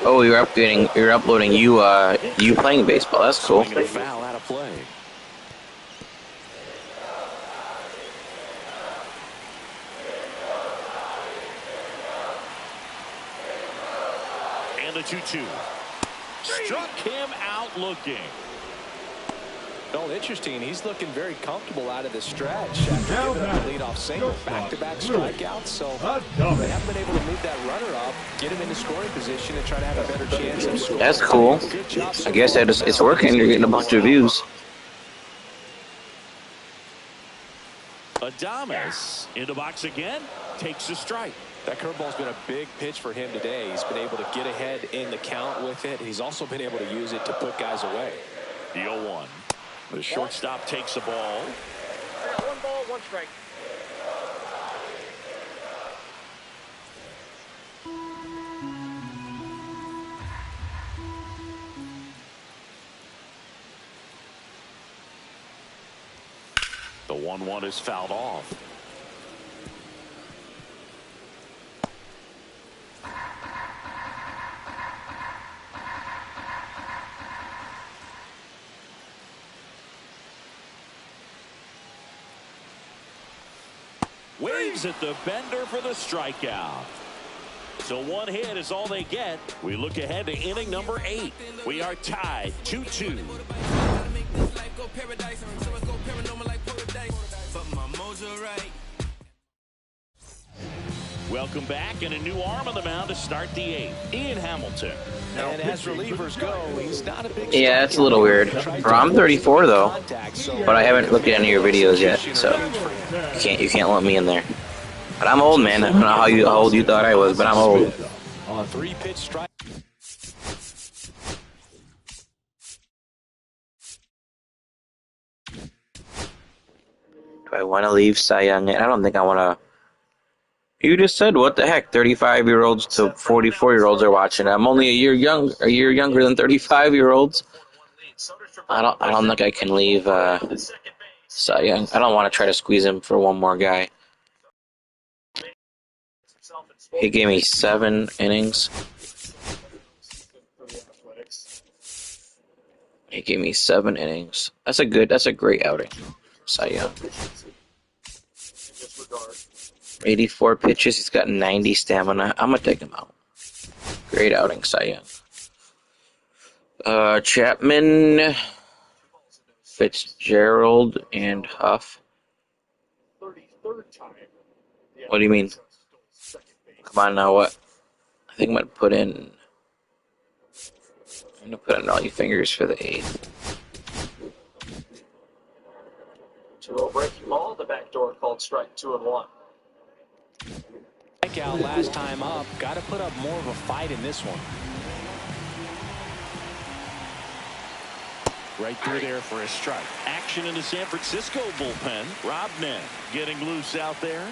Oh, you're uploading you playing baseball. That's cool. Swing and a foul out of play. And the 2-2. Struck him out looking. Well, interesting. He's looking very comfortable out of the stretch after Now giving up a batting, leadoff single. Back-to-back strikeouts. So they haven't been able to move that runner up, get him into scoring position, and try to have a better chance of scoring. That's cool. Good job so I guess far. it's working. You're getting a bunch of views. Adames in the box again. Takes a strike. That curveball's been a big pitch for him today. He's been able to get ahead in the count with it. He's also been able to use it to put guys away. The 0-1. The shortstop takes the ball. I got 1 ball, 1 strike. The 1-1 is fouled off. Waves at the bender for the strikeout. So one hit is all they get. We look ahead to inning number 8. We are tied 2-2. Welcome back, and a new arm on the mound to start the 8th. Ian Hamilton. And as relievers go, he's not a big Yeah, it's a little weird. I'm 34 though, but I haven't looked at any of your videos yet, so you can't let me in there. But I'm old, man. I don't know how old you thought I was, but I'm old. On 3-pitch strike. Do I want to leave Cy Young? I don't think I want to. You just said, what the heck? 35-year-olds to 44-year-olds are watching. I'm only a year younger than 35-year-olds. I don't think I can leave Cy Young. I don't want to try to squeeze him for one more guy. He gave me 7 innings. He gave me 7 innings. That's a great outing. Cy Young. 84 pitches. He's got 90 stamina. I'm gonna take him out. Great outing, Cy Young. Chapman, Fitzgerald, and Huff. What do you mean? Come on now, what? I think I'm gonna put in all your fingers for the 8th. 2-0 breaking ball. The back door called strike 2-1. Out last time up. Got to put up more of a fight in this one. Right through there for a strike. Action in the San Francisco bullpen. Rob Nett getting loose out there.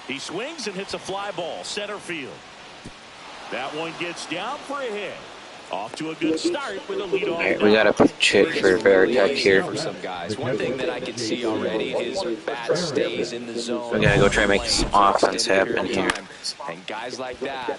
He swings and hits a fly ball center field. That one gets down for a hit. Off to a good start with a leadoff. Alright, we got a pitch hit for Veritek here. For some guys, one thing that I can see already, his bat stays in the zone. We gotta go try to make some offense happen here. And guys like that,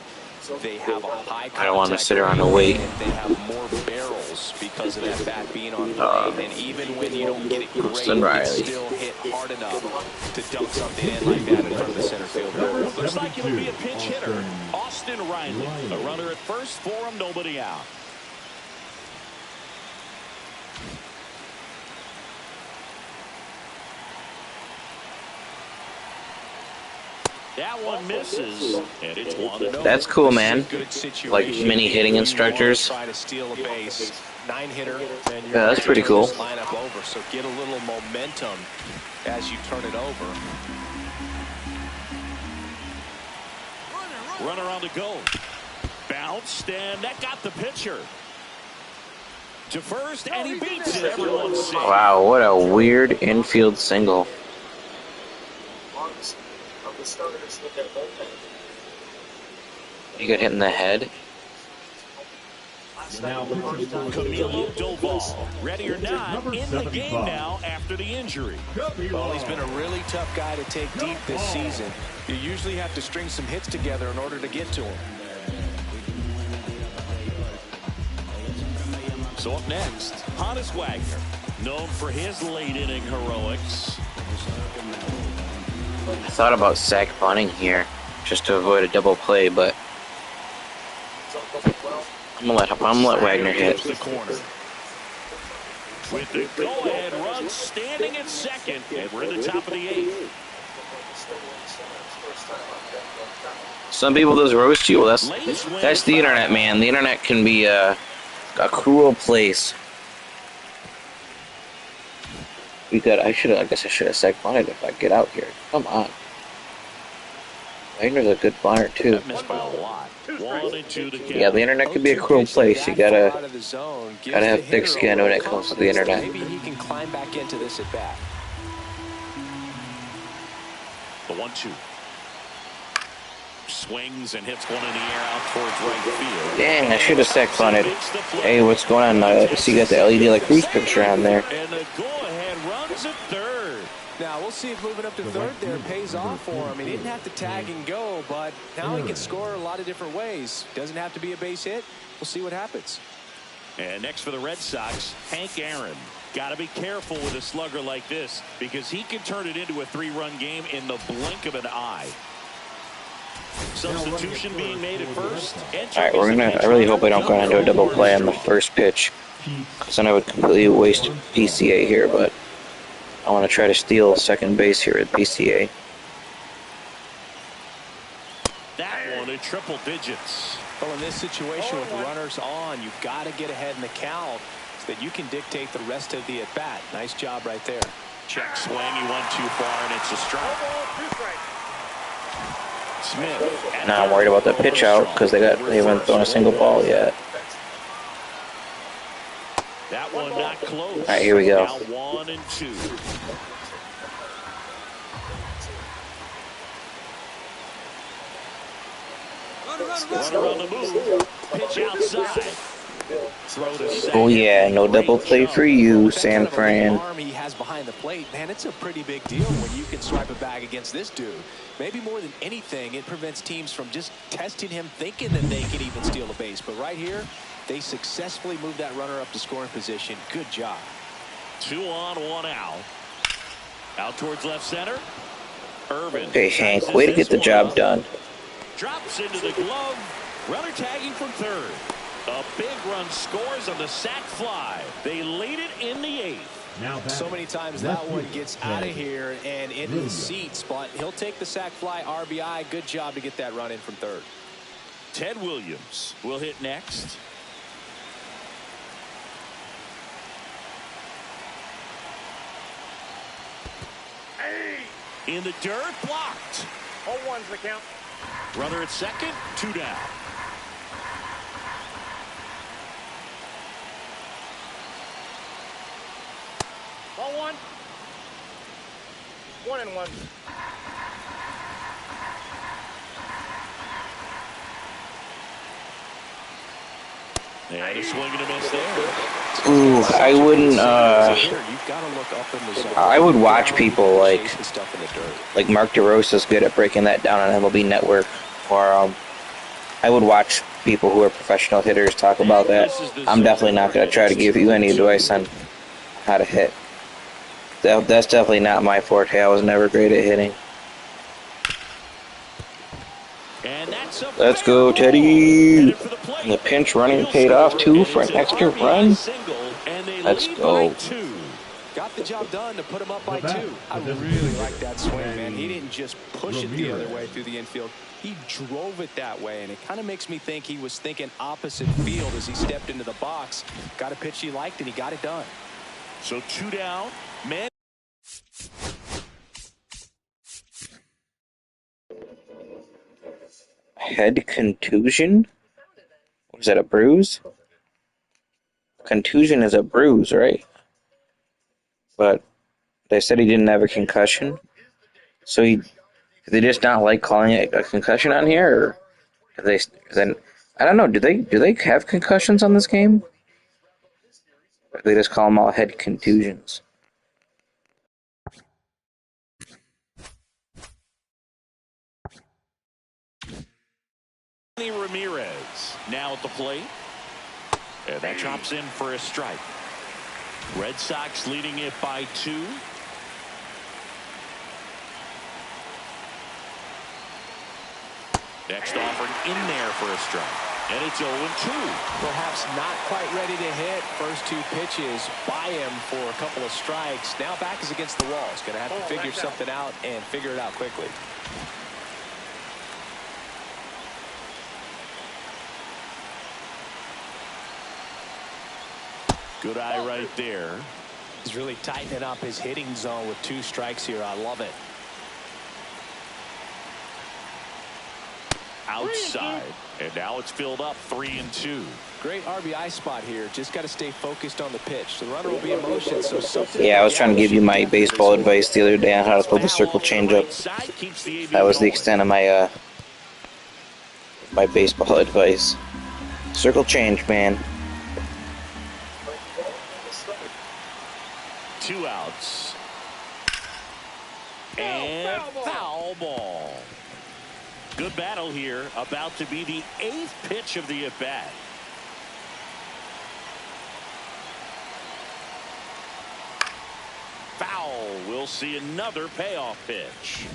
they have a high contact. I don't want to sit around and wait. They have more barrels because of that bat being on play. And even when you don't get it great, you still hit hard enough to dump something in like that in front of the center fielder. Looks like it'll be a pinch hitter. Austin Riley. A runner at first for him, nobody out. That one misses, and it's 1-0. That's cool, man. Like mini hitting instructors. Try to steal a base. 9-hitter. Yeah, that's pretty cool. Line up over, so get a little momentum as you turn it over. Runner on the go. Bounced, and that got the pitcher to first, and he beats it. Everyone's safe. Wow, what a weird infield single. You got hit in the head. Camilo Doval, ready or not, in the game now after the injury. Well, he's been a really tough guy to take deep this season. You usually have to string some hits together in order to get to him. So up next, Honus Wagner, known for his late inning heroics. I thought about sack bunting here just to avoid a double play, but I'm gonna let Wagner hit. The corner. With the go-ahead run standing at second, and we're in the top of the 8th. Some people just roast you. Well, that's the internet, man. The internet can be a cruel place. I guess I should have sack bunted if I get out here. Come on. Wagner's a good bunter too. That missed by a lot. 1-2 the count. Yeah, the internet can be a cruel place. You gotta have thick skin when it comes to the internet. Maybe he can climb back into this at bat. The 1-2. Swings and hits one in the air out towards right field. Dang, I should have sack bunted. Hey, what's going on? So you got the LED like Cruise picture on there. And the go-ahead runs at third. Now, we'll see if moving up to third there pays off for him. He didn't have to tag and go, but now he can score a lot of different ways. Doesn't have to be a base hit. We'll see what happens. And next for the Red Sox, Hank Aaron. Got to be careful with a slugger like this because he can turn it into a 3-run game in the blink of an eye. Substitution being made at first. All right, I really hope I don't go into a double play on the first pitch, because then I would completely waste PCA here. But I want to try to steal second base here at PCA. That one at triple digits. Well, in this situation with runners on, you've got to get ahead in the count so that you can dictate the rest of the at-bat. Nice job right there. Check swing. He went too far, and it's a strike. Smith. Now I'm worried about the pitch out because they haven't thrown a single ball yet. That one not close. All right, here we go. Now 1 and 2. Runner on the move. Pitch outside. Throw to second. Oh yeah, no double play for you, San Fran. Arm he has behind the plate, man, it's a pretty big deal when you can swipe a bag against this dude. Maybe more than anything, it prevents teams from just testing him, thinking that they can even steal a base. But right here, they successfully moved that runner up to scoring position. Good job. 2 on, 1 out. Out towards left center. Irvin. Okay, Hank, way to get the job done. Drops into the glove. Runner tagging from third. A big run scores on the sac fly. They lead it in the 8th. So many times that one gets out of here and into the seats, but he'll take the sac fly RBI. Good job to get that run in from third. Ted Williams will hit next. In the dirt, blocked. 0-1's the count. Runner at second, 2 down. Ball 1. 1 and 1. And a swing and a miss there. Ooh, I wouldn't. I would watch people like Mark DeRosa's good at breaking that down on MLB Network, or I would watch people who are professional hitters talk about that. I'm definitely not going to try to give you any advice on how to hit. That's definitely not my forte. I was never great at hitting. Let's go, Teddy. And the pinch running paid off, too, for an extra run. Let's go. Got the job done to put him up by 2. I really like that swing, man. He didn't just push it the other way through the infield. He drove it that way, and it kind of makes me think he was thinking opposite field as he stepped into the box. Got a pitch he liked, and he got it done. So 2 down. Man. Head contusion? What is that, a bruise? Contusion is a bruise, right? But they said he didn't have a concussion. So they just not like calling it a concussion on here, or then I don't know. Do they have concussions on this game? Or they just call them all head contusions. Ramirez now at the plate, and that drops in for a strike. Red Sox leading it by 2. Next offering in there for a strike, and it's 0-2. Perhaps not quite ready to hit. First 2 pitches by him for a couple of strikes. Now back is against the wall. He's going to have to figure something out and figure it out quickly. Good eye right there. He's really tightening up his hitting zone with 2 strikes here. I love it. Outside, and now it's filled up 3-2. Great RBI spot here. Just got to stay focused on the pitch. The runner will be in motion, so something. Yeah, I was trying to give you my baseball advice the other day on how to throw the circle changeup. That was the extent of my my baseball advice. Circle change, man. 2 outs. And foul ball. Good battle here. About to be the 8th pitch of the at-bat. We'll see another payoff pitch.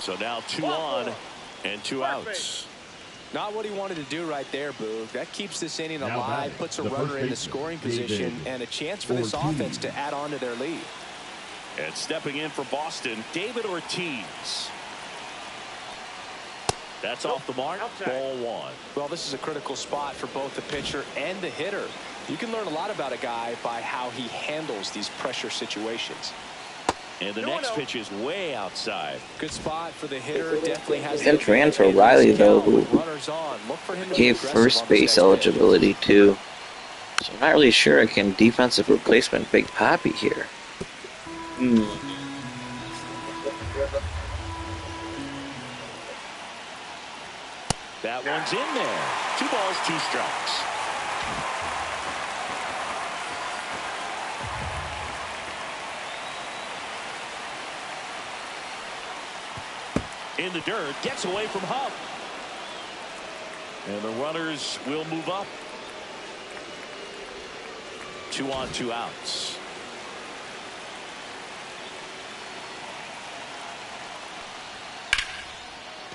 So now 2 on and 2 outs. Not what he wanted to do right there, Boog. That keeps this inning alive, puts a runner in the scoring position, and a chance for this offense to add on to their lead. And stepping in for Boston, David Ortiz. That's off the mark. Ball 1. Well, this is a critical spot for both the pitcher and the hitter. You can learn a lot about a guy by how he handles these pressure situations. And the next pitch is way outside. Good spot for the hitter. Definitely has. Then ran for Riley, though, who gave first base eligibility too. So I'm not really sure I can defensive replacement Big Papi here. That one's in there. 2 balls, 2 strikes. In the dirt, gets away from Huff. And the runners will move up. 2 on, 2 outs.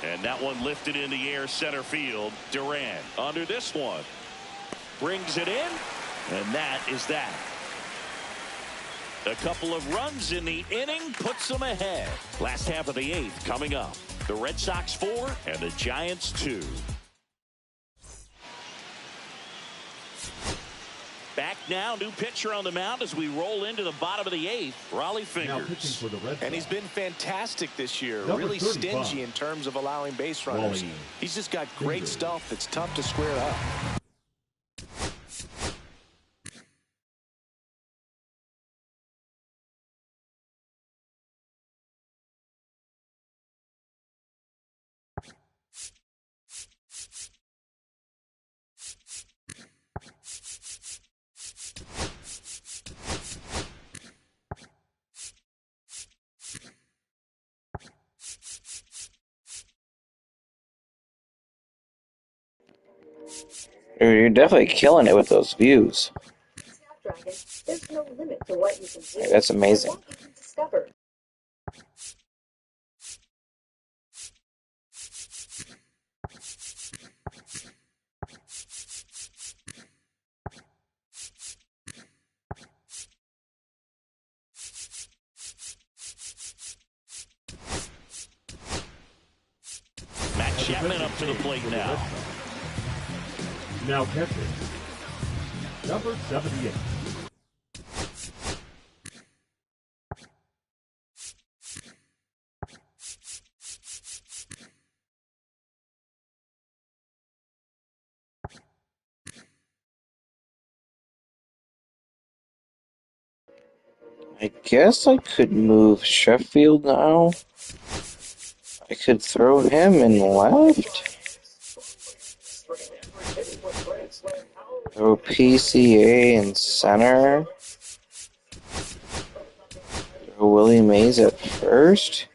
And that one lifted in the air center field. Durant under this one. Brings it in. And that is that. A couple of runs in the inning puts them ahead. Last half of the 8th coming up. The Red Sox 4 and the Giants 2. Back now, new pitcher on the mound as we roll into the bottom of the 8th. Raleigh Fingers. And he's been fantastic this year. Number Really 35. stingy in terms of allowing base runners. He's just got great stuff that's tough to square up. You're definitely killing it with those views. There's no limit to what you can do. That's amazing. What you can discover. Matt Chapman up to the plate now. Now catching, number 78. I guess I could move Sheffield now. I could throw him in left. Throw PCA in center. Throw Willie Mays at first.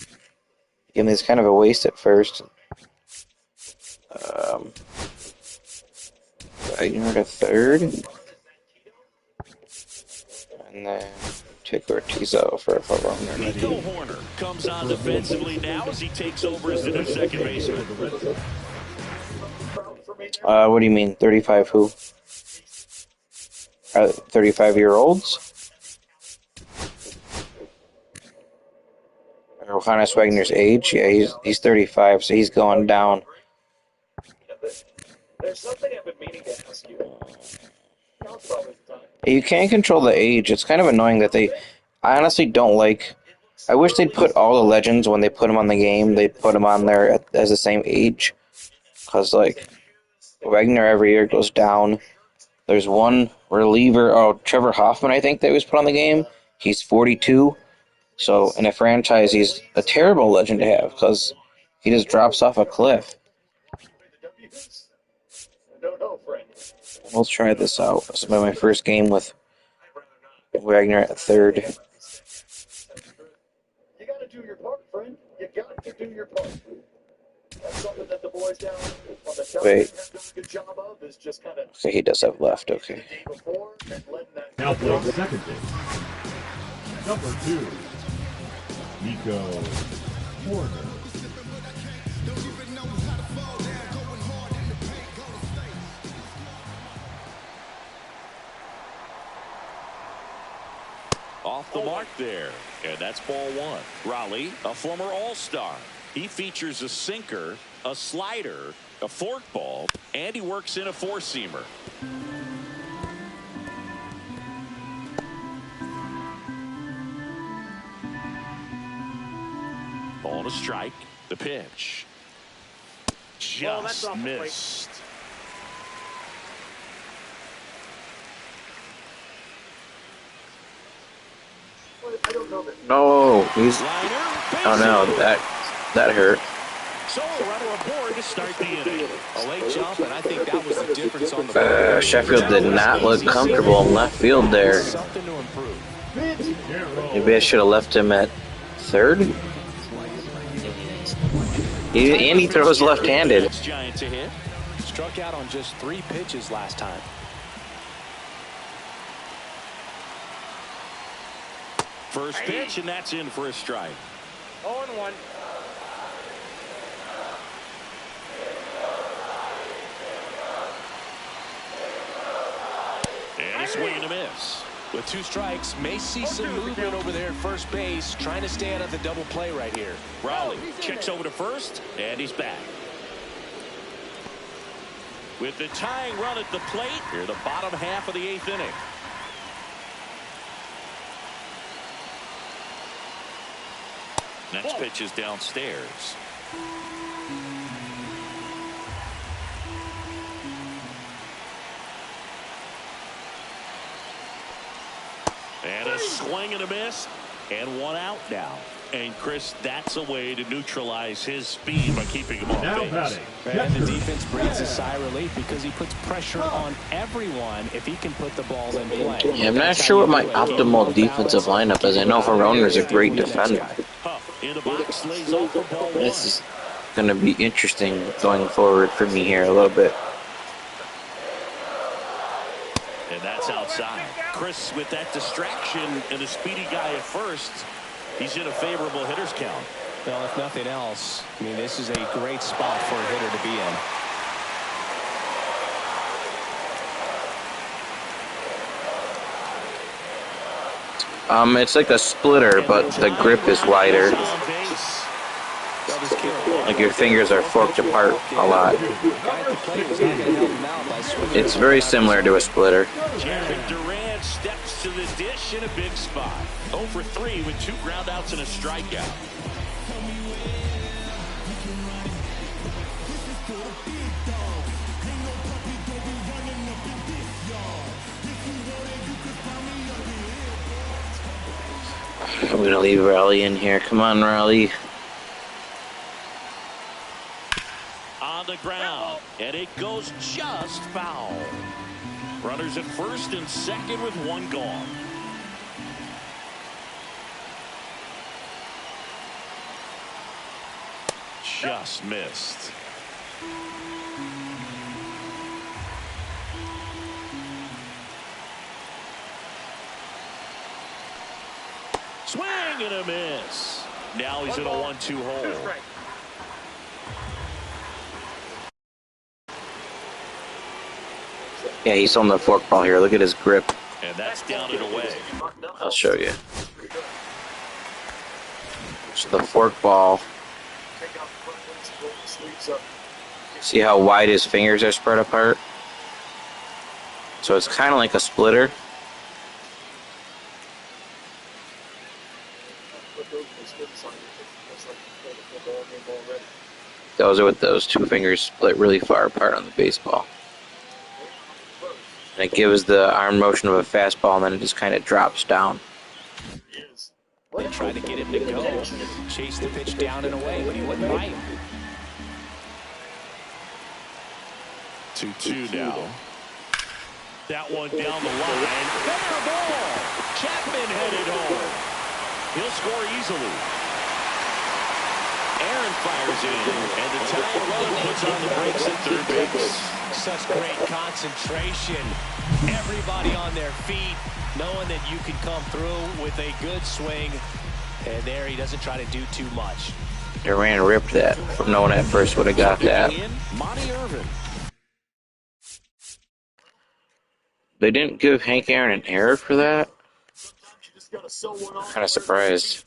I mean, it's kind of a waste at first. Wagner to third. And then take Ortiz out for a runner. Nico Horner comes on defensively now as he takes over as the new second baseman. What do you mean, 35 who? 35-year-olds? Or Johannes Wagner's age? Yeah, he's 35, so he's going down. There's something I've been meaning to ask you. You can't control the age. It's kind of annoying that I honestly don't like... I wish they'd put all the legends, when they put them on the game, they'd put them on there as the same age. Because, like, Wagner every year goes down. There's one reliever, Trevor Hoffman, I think, that was put on the game. He's 42. So, in a franchise, he's a terrible legend to have, because he just drops off a cliff. We'll try this out. This will be my first game with Wagner at third. You gotta do your part, friend. You got to do your part. That's Wait. Okay, he does have left. Okay. Now playing second base. Number 2, Nico Warner. Off the mark there, and that's ball 1. Raleigh, a former all-star. He features a sinker, a slider, a forkball, and he works in a four-seamer. Ball to strike. The pitch. Just missed. No, he's. Oh no, that hurt. So a runner aboard to start the inning. A late jump, and I think that was the difference on the Sheffield did not look comfortable in left field there. Something to improve. Maybe I should have left him at third. And he throws left-handed. Giants a hit. Struck out on just 3 pitches last time. First pitch, and that's in for a strike. 0-1. And a swing and a miss. With 2 strikes, may see some movement over there at first base, trying to stay out of the double play right here. Raleigh checks over to first, and he's back. With the tying run at the plate, here the bottom half of the 8th inning. Next pitch is downstairs. And a swing and a miss, and 1 out now. And Chris, that's a way to neutralize his speed by keeping him off base. And the defense breathes a sigh of relief because he puts pressure on everyone if he can put the ball in play. Yeah, I'm not sure what my optimal defensive lineup is. I know Veroner's a great defender. In the box, lays off for ball 1. This is going to be interesting going forward for me here a little bit. And that's outside. Chris, with that distraction and a speedy guy at first, he's in a favorable hitter's count. Well, if nothing else, I mean, this is a great spot for a hitter to be in. It's like a splitter, but the grip is wider. Like your fingers are forked apart a lot. It's very similar to a splitter. Durant steps to the dish in a big spot. 0 for 3 with 2 groundouts and a strikeout. I'm going to leave Raleigh in here. Come on, Raleigh. On the ground, and it goes just foul. Runners at first and second with 1 gone. Just missed. Swing and a miss. Now he's in a 1-2 hole. Yeah, he's on the forkball here. Look at his grip. And that's down and away. I'll show you. So the forkball. See how wide his fingers are spread apart? So it's kind of like a splitter. Those are with those 2 fingers split really far apart on the baseball. And it gives the arm motion of a fastball, and then it just kind of drops down. They tried to get him to go, chase the pitch down and away, but he wouldn't bite. 2-2 now. That one down the line. Fair ball. Chapman headed home. He'll score easily. Aaron fires in, and the tying run puts on the brakes at third base. Such great concentration. Everybody on their feet, knowing that you can come through with a good swing. And there he doesn't try to do too much. Duran ripped that. From no one at first would have got that. Monty Irvin. They didn't give Hank Aaron an error for that? Kind of surprised.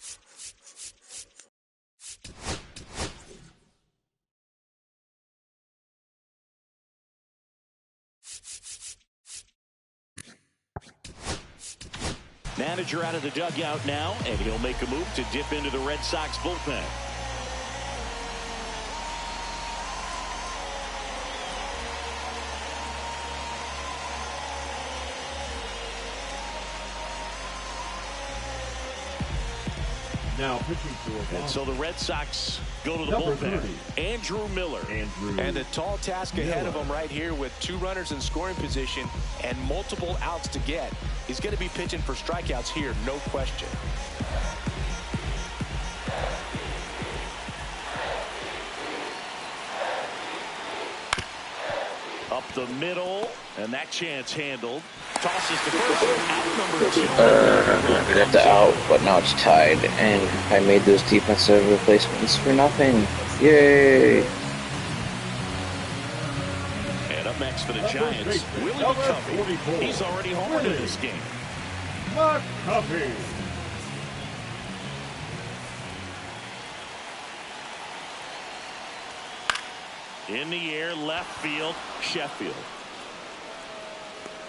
Manager out of the dugout now, and he'll make a move to dip into the Red Sox bullpen. Now pitching for And so the Red Sox go to the bullpen. 30. Andrew Miller. And the tall task ahead of him right here with 2 runners in scoring position and multiple outs to get. He's going to be pitching for strikeouts here, no question. Up the middle, and that chance handled. Tosses to first, out number 2. We got the out, but now it's tied, and I made those defensive replacements for nothing. Yay! And up next for the Giants, Willie McCovey. He's already homered in this game. McCovey. In the air, left field, Sheffield.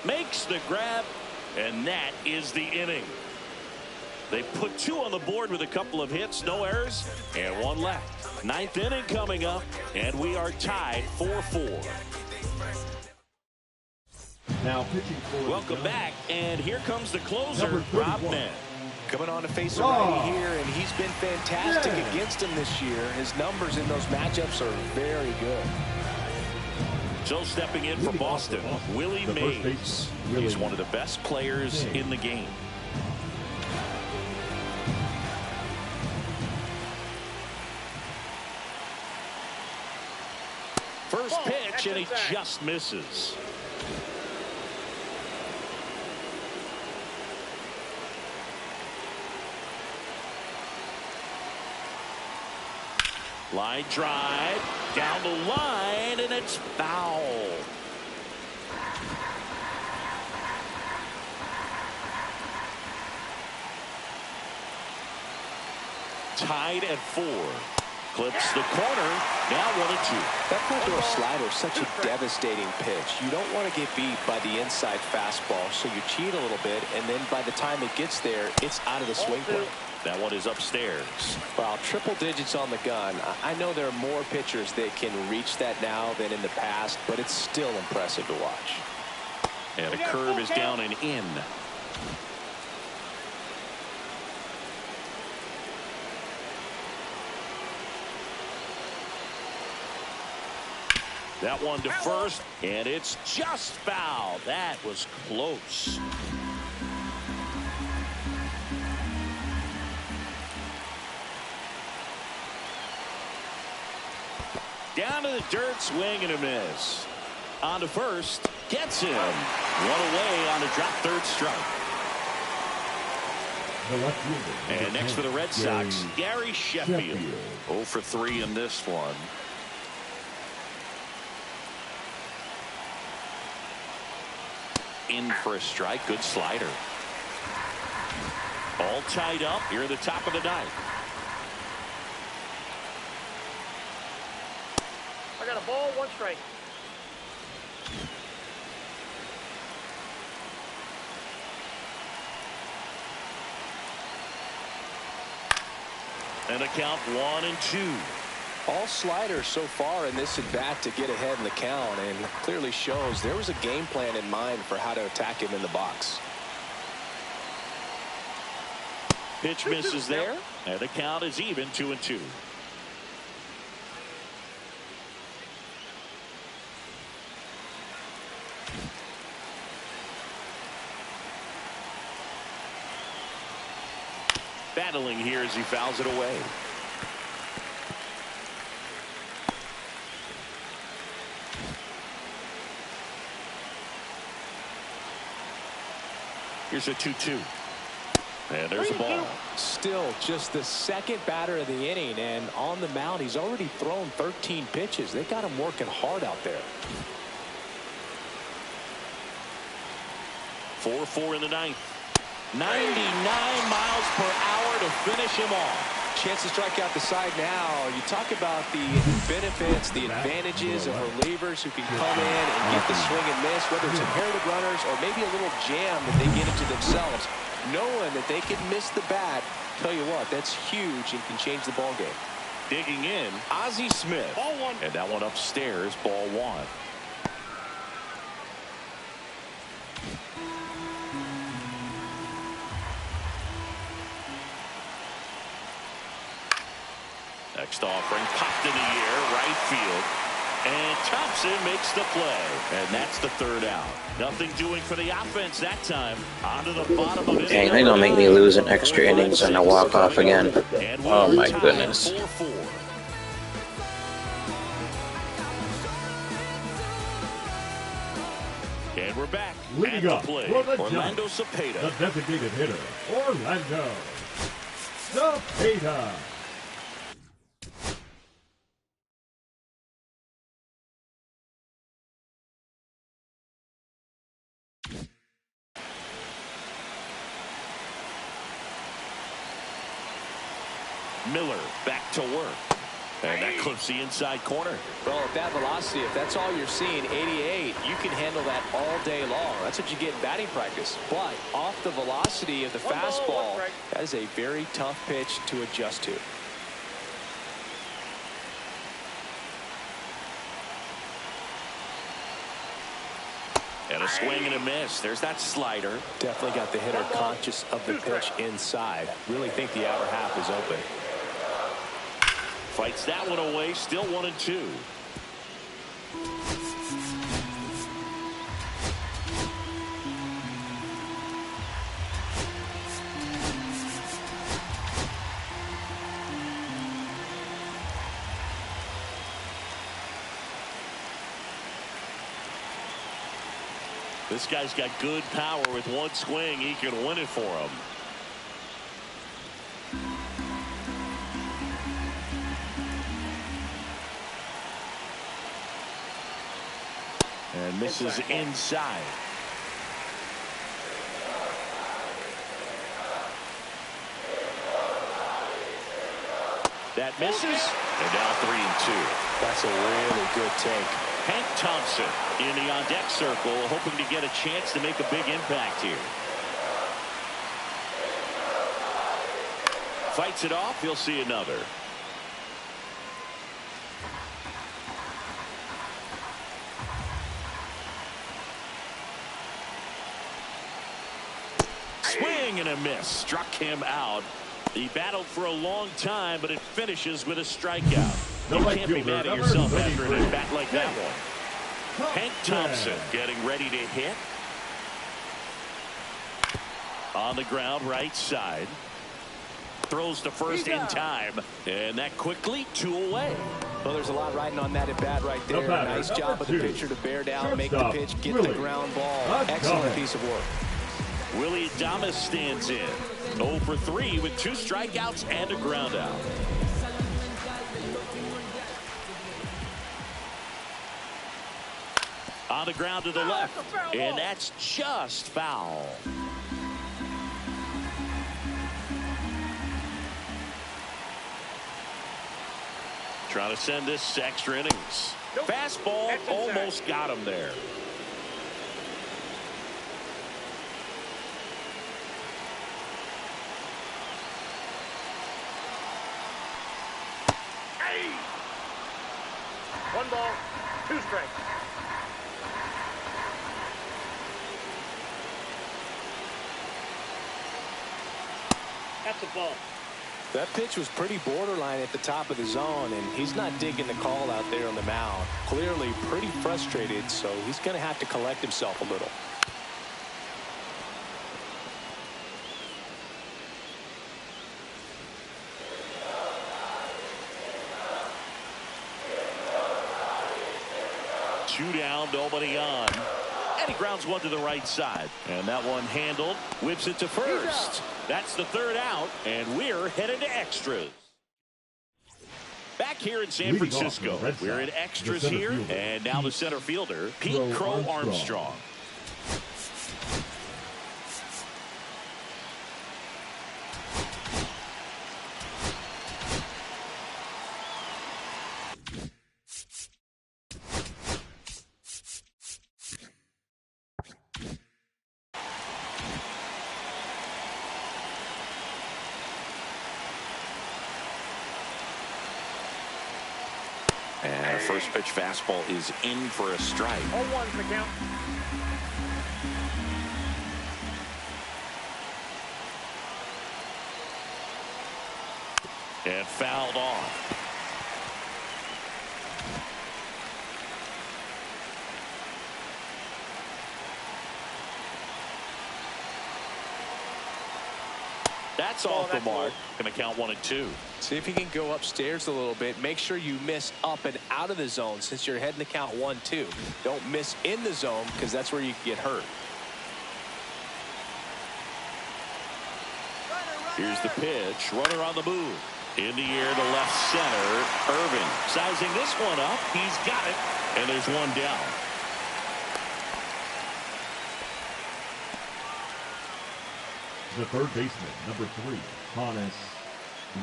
Makes the grab, and that is the inning. They put 2 on the board with a couple of hits, no errors, and 1 left. 9th inning coming up, and we are tied 4-4. Now pitching for Welcome back, and here comes the closer, Rob Nett. Coming on to face a righty here, and he's been fantastic against him this year. His numbers in those matchups are very good. So stepping in for Boston, Willie Mays. He's one of the best players in the game. First pitch, and he just misses. Line drive, down the line, and it's foul. Tied at 4. Clips the corner, now 1-2. That front door slider is such a devastating pitch. You don't want to get beat by the inside fastball, so you cheat a little bit, and then by the time it gets there, it's out of the swing plane. That one is upstairs. Well, triple digits on the gun. I know there are more pitchers that can reach that now than in the past, but it's still impressive to watch. And the curve is down and in. That one to first, and it's just foul. That was close. Down to the dirt, swing and a miss. On to first, gets him. 1 away on a drop third strike. And next for the Red Sox, Gary Sheffield. 0 for 3 in this one. In for a strike, good slider. All tied up here at the top of the 9th. I got a ball, 1 strike. And a count 1-2. All sliders so far in this at bat to get ahead in the count, and clearly shows there was a game plan in mind for how to attack him in the box. Pitch misses there, and the count is even 2-2. Battling here as he fouls it away. Here's a 2-2. And there's the ball. Still just the second batter of the inning, and on the mound he's already thrown 13 pitches. They got him working hard out there. 4-4 in the ninth. 99 miles per hour to finish him off. Chance to strike out the side now. You talk about the benefits, the advantages of relievers who can come in and get the swing and miss, whether it's inherited runners or maybe a little jam that they get into themselves. Knowing that they can miss the bat, tell you what, that's huge and can change the ball game. Digging in, Ozzie Smith. Ball one. And that one upstairs, ball one. Next offering, popped in the air, right field. And Thompson makes the play. And that's the third out. Nothing doing for the offense that time. On to the bottom of it. Dang, they're going to make me lose in extra innings and a walk-off again. Oh my goodness. 4-4. And we're back. Leading up play, for the Orlando Giants, Cepeda. the designated hitter, Orlando Cepeda. Miller back to work. And that clips the inside corner. Well, at that velocity, if that's all you're seeing, 88, you can handle that all day long. That's what you get in batting practice. But off the velocity of the fastball, that is a very tough pitch to adjust to. And a swing and a miss. There's that slider. Definitely got the hitter conscious of the pitch inside. Really think the outer half is open. Fights that one away. Still 1-2. This guy's got good power. With one swing, he can win it for him. And misses inside. That misses. And now 3-2. That's a really good take. Hank Thompson in the on-deck circle, hoping to get a chance to make a big impact here. Fights it off. He'll see another. Swing and a miss. Struck him out. He battled for a long time, but it finishes with a strikeout. You can't be mad at yourself after an at-bat like that one. Hank Thompson getting ready to hit. On the ground, right side. Throws to first in time. And that quickly, 2 away. Well, there's a lot riding on that at-bat right there. Nice job of the pitcher to bear down, make the pitch, get the ground ball. Excellent piece of work. Willie Adames stands in. 0 for 3 with 2 strikeouts and a ground out. On the ground to the left. And that's just foul. Trying to send this to extra innings. Fastball almost got him there. One ball, 2 strikes. That's a ball. That pitch was pretty borderline at the top of the zone, and he's not digging the call out there on the mound. Clearly pretty frustrated, so he's going to have to collect himself a little. Two down, nobody on. And he grounds one to the right side. And that one handled. Whips it to first. That's the third out. And we're headed to extras. Back here in San Francisco, we're in extras here. And now the center fielder, Pete Crow Armstrong. And a first pitch fastball is in for a strike. 0-1's the count. And fouled off. That's off the mark. Going to count 1-2. See if you can go upstairs a little bit. Make sure you miss up and out of the zone since you're heading to count 1-2. Don't miss in the zone because that's where you can get hurt. Here's the pitch. Runner on the move. In the air to left center. Irvin sizing this one up. He's got it. And there's one down. The third baseman, number 3, Hannes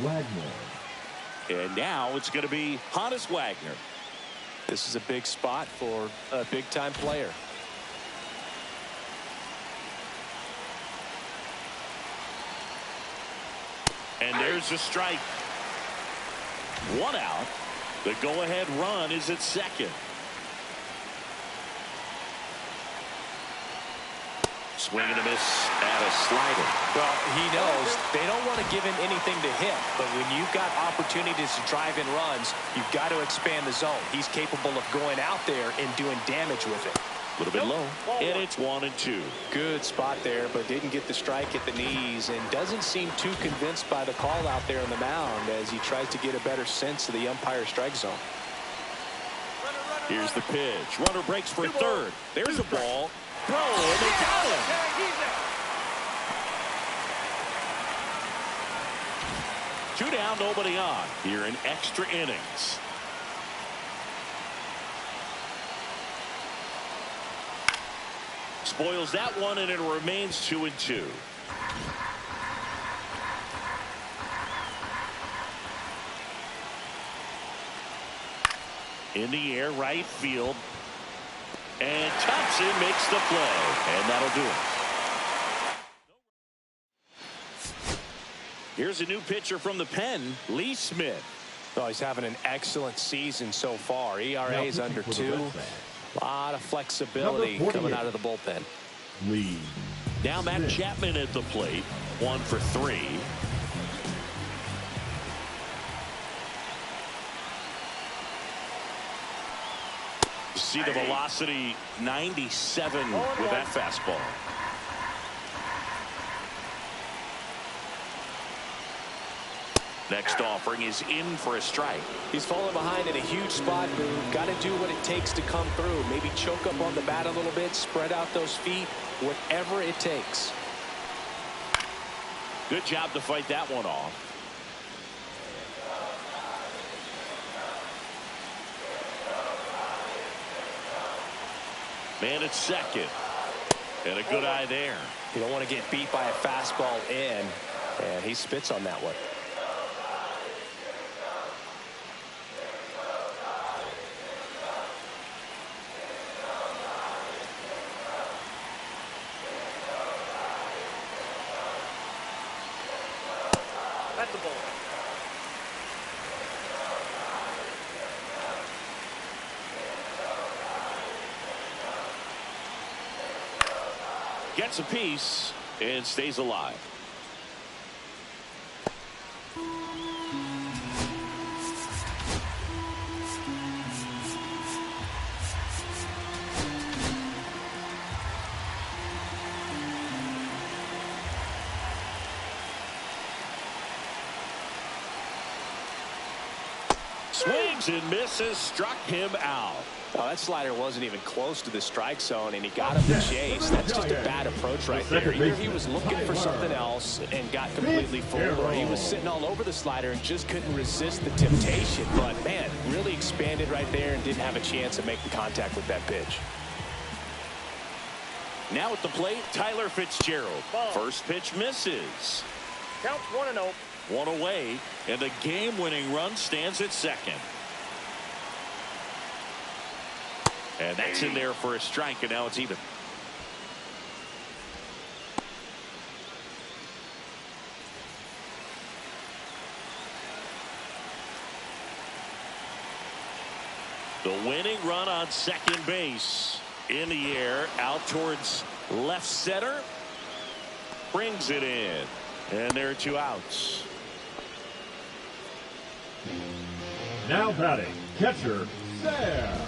Wagner. And now it's going to be Hannes Wagner. This is a big spot for a big-time player. And there's a strike. One out. The go-ahead run is at second. Swing and a miss at a slider. Well, he knows they don't want to give him anything to hit, but when you've got opportunities to drive in runs, you've got to expand the zone. He's capable of going out there and doing damage with it. A little bit low, and it's 1-2. Good spot there, but didn't get the strike at the knees and doesn't seem too convinced by the call out there on the mound as he tries to get a better sense of the umpire strike zone. Here's the pitch. Runner breaks for third. There's a ball. Throw, and they got him. Two down, nobody on. Here in extra innings. Spoils that one, and it remains 2-2. In the air, right field. And Thompson makes the play, and that'll do it. Here's a new pitcher from the pen, Lee Smith. Oh, he's having an excellent season so far. ERA is under 2. A lot of flexibility coming out of the bullpen. Lee. Now Matt Chapman at the plate, 1 for 3. See the velocity 97 with that fastball. Next offering is in for a strike. He's falling behind in a huge spot, Boone. Got to do what it takes to come through. Maybe choke up on the bat a little bit, spread out those feet, whatever it takes. Good job to fight that one off. Man at second. And a good eye there. You don't want to get beat by a fastball in. And he spits on that one. That's a ball. Gets a piece and stays alive. Swings and misses, struck him out. Oh, that slider wasn't even close to the strike zone, and he got him to chase. That's just a bad approach right there. Either he was looking for something else and got completely fooled, or he was sitting all over the slider and just couldn't resist the temptation. But, man, really expanded right there and didn't have a chance to make the contact with that pitch. Now at the plate, Tyler Fitzgerald. First pitch misses. Counts 1-0. One away, and the game-winning run stands at second. And that's in there for a strike, and now it's even. The winning run on second base. In the air, out towards left center. Brings it in. And there are 2 outs. Now batting, catcher, Sam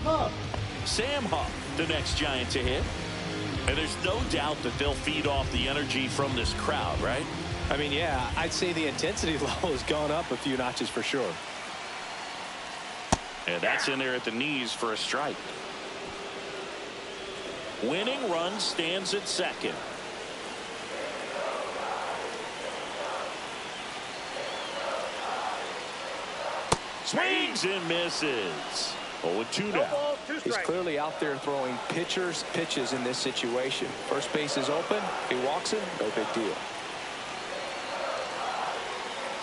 Huff. Sam Huff, the next Giant to hit. And there's no doubt that they'll feed off the energy from this crowd, right? I mean, yeah, I'd say the intensity level has gone up a few notches for sure. And that's in there at the knees for a strike. Winning run stands at second. Swings and misses. 0-2 now. He's clearly out there throwing pitches in this situation. First base is open. He walks him. No big deal.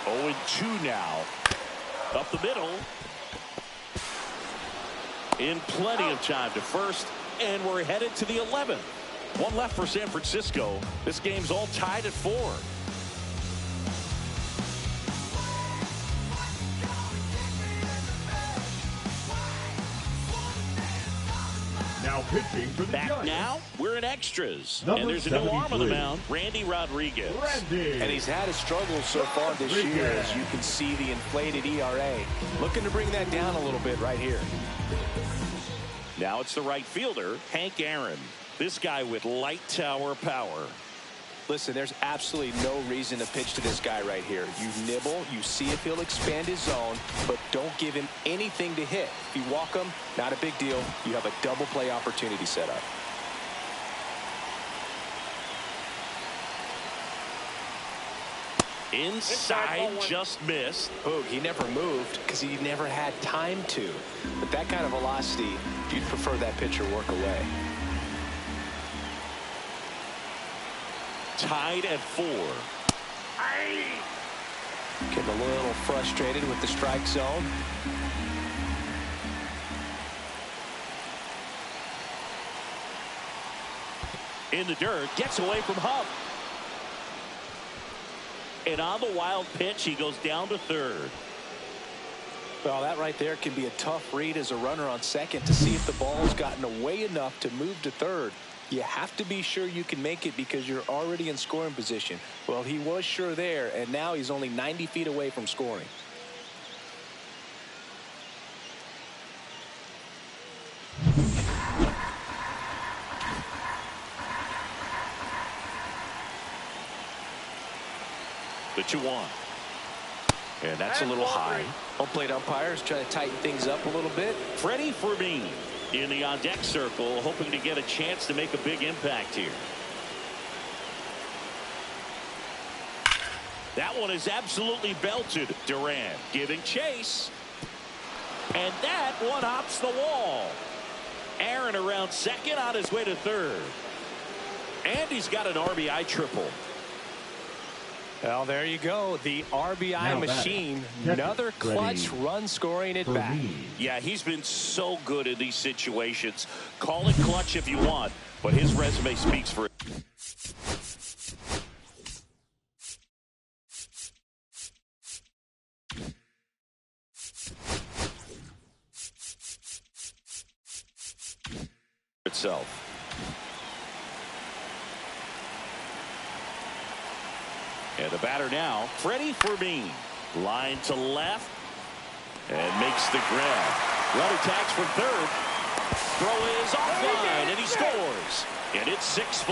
0-2 now. Up the middle. In plenty of time to first. And we're headed to the 11th. One left for San Francisco. This game's all tied at 4. Now pitching for the Back Giants. now, we're in extras. Number And there's a new arm on the 73. mound, Randy Rodriguez. And he's had a struggle so far this year, as you can see the inflated ERA. Looking to bring that down a little bit right here. Now it's the right fielder, Hank Aaron. This guy with light tower power. Listen, there's absolutely no reason to pitch to this guy right here. You nibble, you see if he'll expand his zone, but don't give him anything to hit. If you walk him, not a big deal. You have a double play opportunity set up. Inside, just missed. Boog, he never moved because he never had time to. But that kind of velocity, you'd prefer that pitcher work away. Tied at 4. Getting a little frustrated with the strike zone. In the dirt, gets away from Huff. And on the wild pitch, he goes down to third. Well, that right there can be a tough read as a runner on second to see if the ball's gotten away enough to move to third. You have to be sure you can make it because you're already in scoring position. Well, he was sure there, and now he's only 90 feet away from scoring. The 2-1. And that's a little high. Home plate umpires trying to tighten things up a little bit. Freddie Fermin in the on-deck circle, hoping to get a chance to make a big impact here. That one is absolutely belted. Duran giving chase. And that one hops the wall. Aaron around second on his way to third. And he's got an RBI triple. Well, there you go. The RBI machine. Another clutch run scoring at bat. Yeah, he's been so good in these situations. Call it clutch if you want, but his resume speaks for it. Itself. And the batter now, Freddie Fermin. Line to left. And makes the grab. Runner tags from third. Throw is offline, and he scores. And it's 6-4.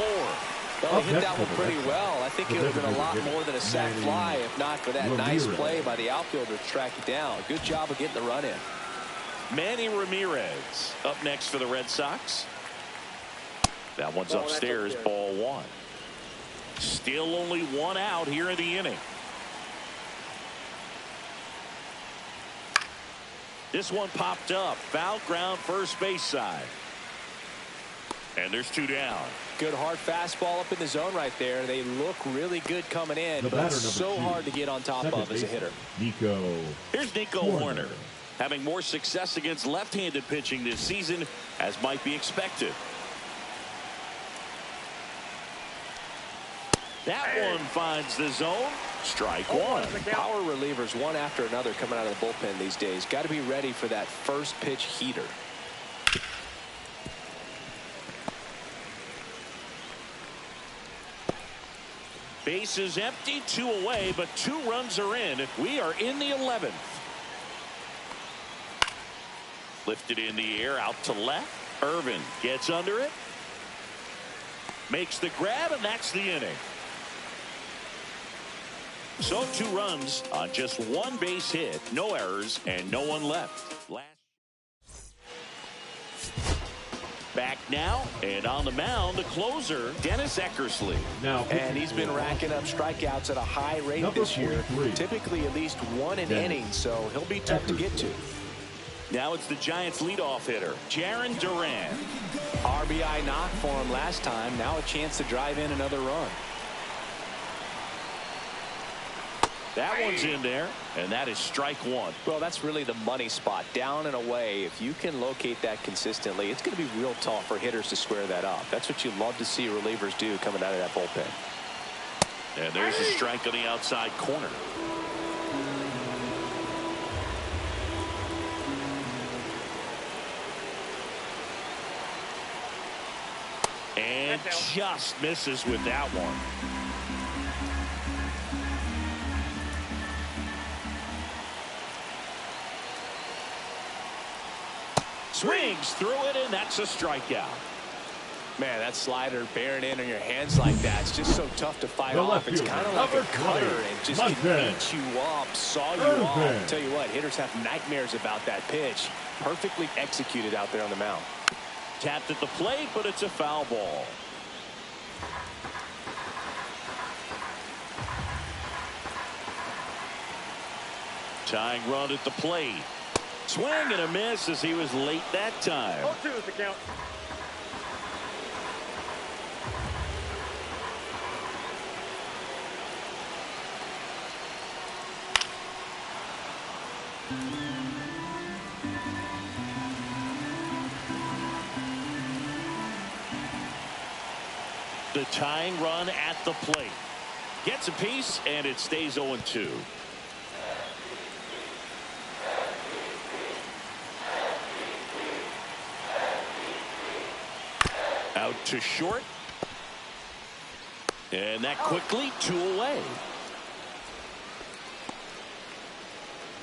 Well, he hit that one pretty well. I think it would have been a lot more than a sac fly if not for that nice play by the outfielder to track it down. Good job of getting the run in. Manny Ramirez up next for the Red Sox. That one's upstairs, ball one. Still only one out here in the inning. This one popped up. Foul ground, first base side. And there's two down. Good hard fastball up in the zone right there. They look really good coming in, but so hard to get on top of as a hitter. Here's Nico Horner, having more success against left-handed pitching this season, as might be expected. That one finds the zone. Strike one. Power relievers one after another coming out of the bullpen these days. Got to be ready for that first pitch heater. Base is empty, two away, but 2 runs are in. We are in the 11th. Lifted in the air, out to left. Irvin gets under it. Makes the grab, and that's the inning. So 2 runs on just 1 base hit, no errors, and no one left. Back now, and on the mound, the closer, Dennis Eckersley. And he's been racking up strikeouts at a high rate this year. Typically at least 1 an inning, so he'll be tough to get to. Now it's the Giants' leadoff hitter, Jarren Duran. RBI knock for him last time. Now a chance to drive in another run. That one's in there, and that is strike one. Well, that's really the money spot, down and away. If you can locate that consistently, it's going to be real tough for hitters to square that up. That's what you love to see relievers do coming out of that bullpen. And there's a strike on the outside corner. And just misses with that one. Swings through it, and that's a strikeout. Man, that slider bearing in on your hands like that, it's just so tough to fight off. It's kind of like a cutter and just can eat you up, saw you off. I'll tell you what, hitters have nightmares about that pitch. Perfectly executed out there on the mound. Tapped at the plate, but it's a foul ball. Tying run at the plate. Swing and a miss as he was late that time. 0-2 is the count. The tying run at the plate. Gets a piece, and it stays 0-2. Out to short. And that quickly 2 away.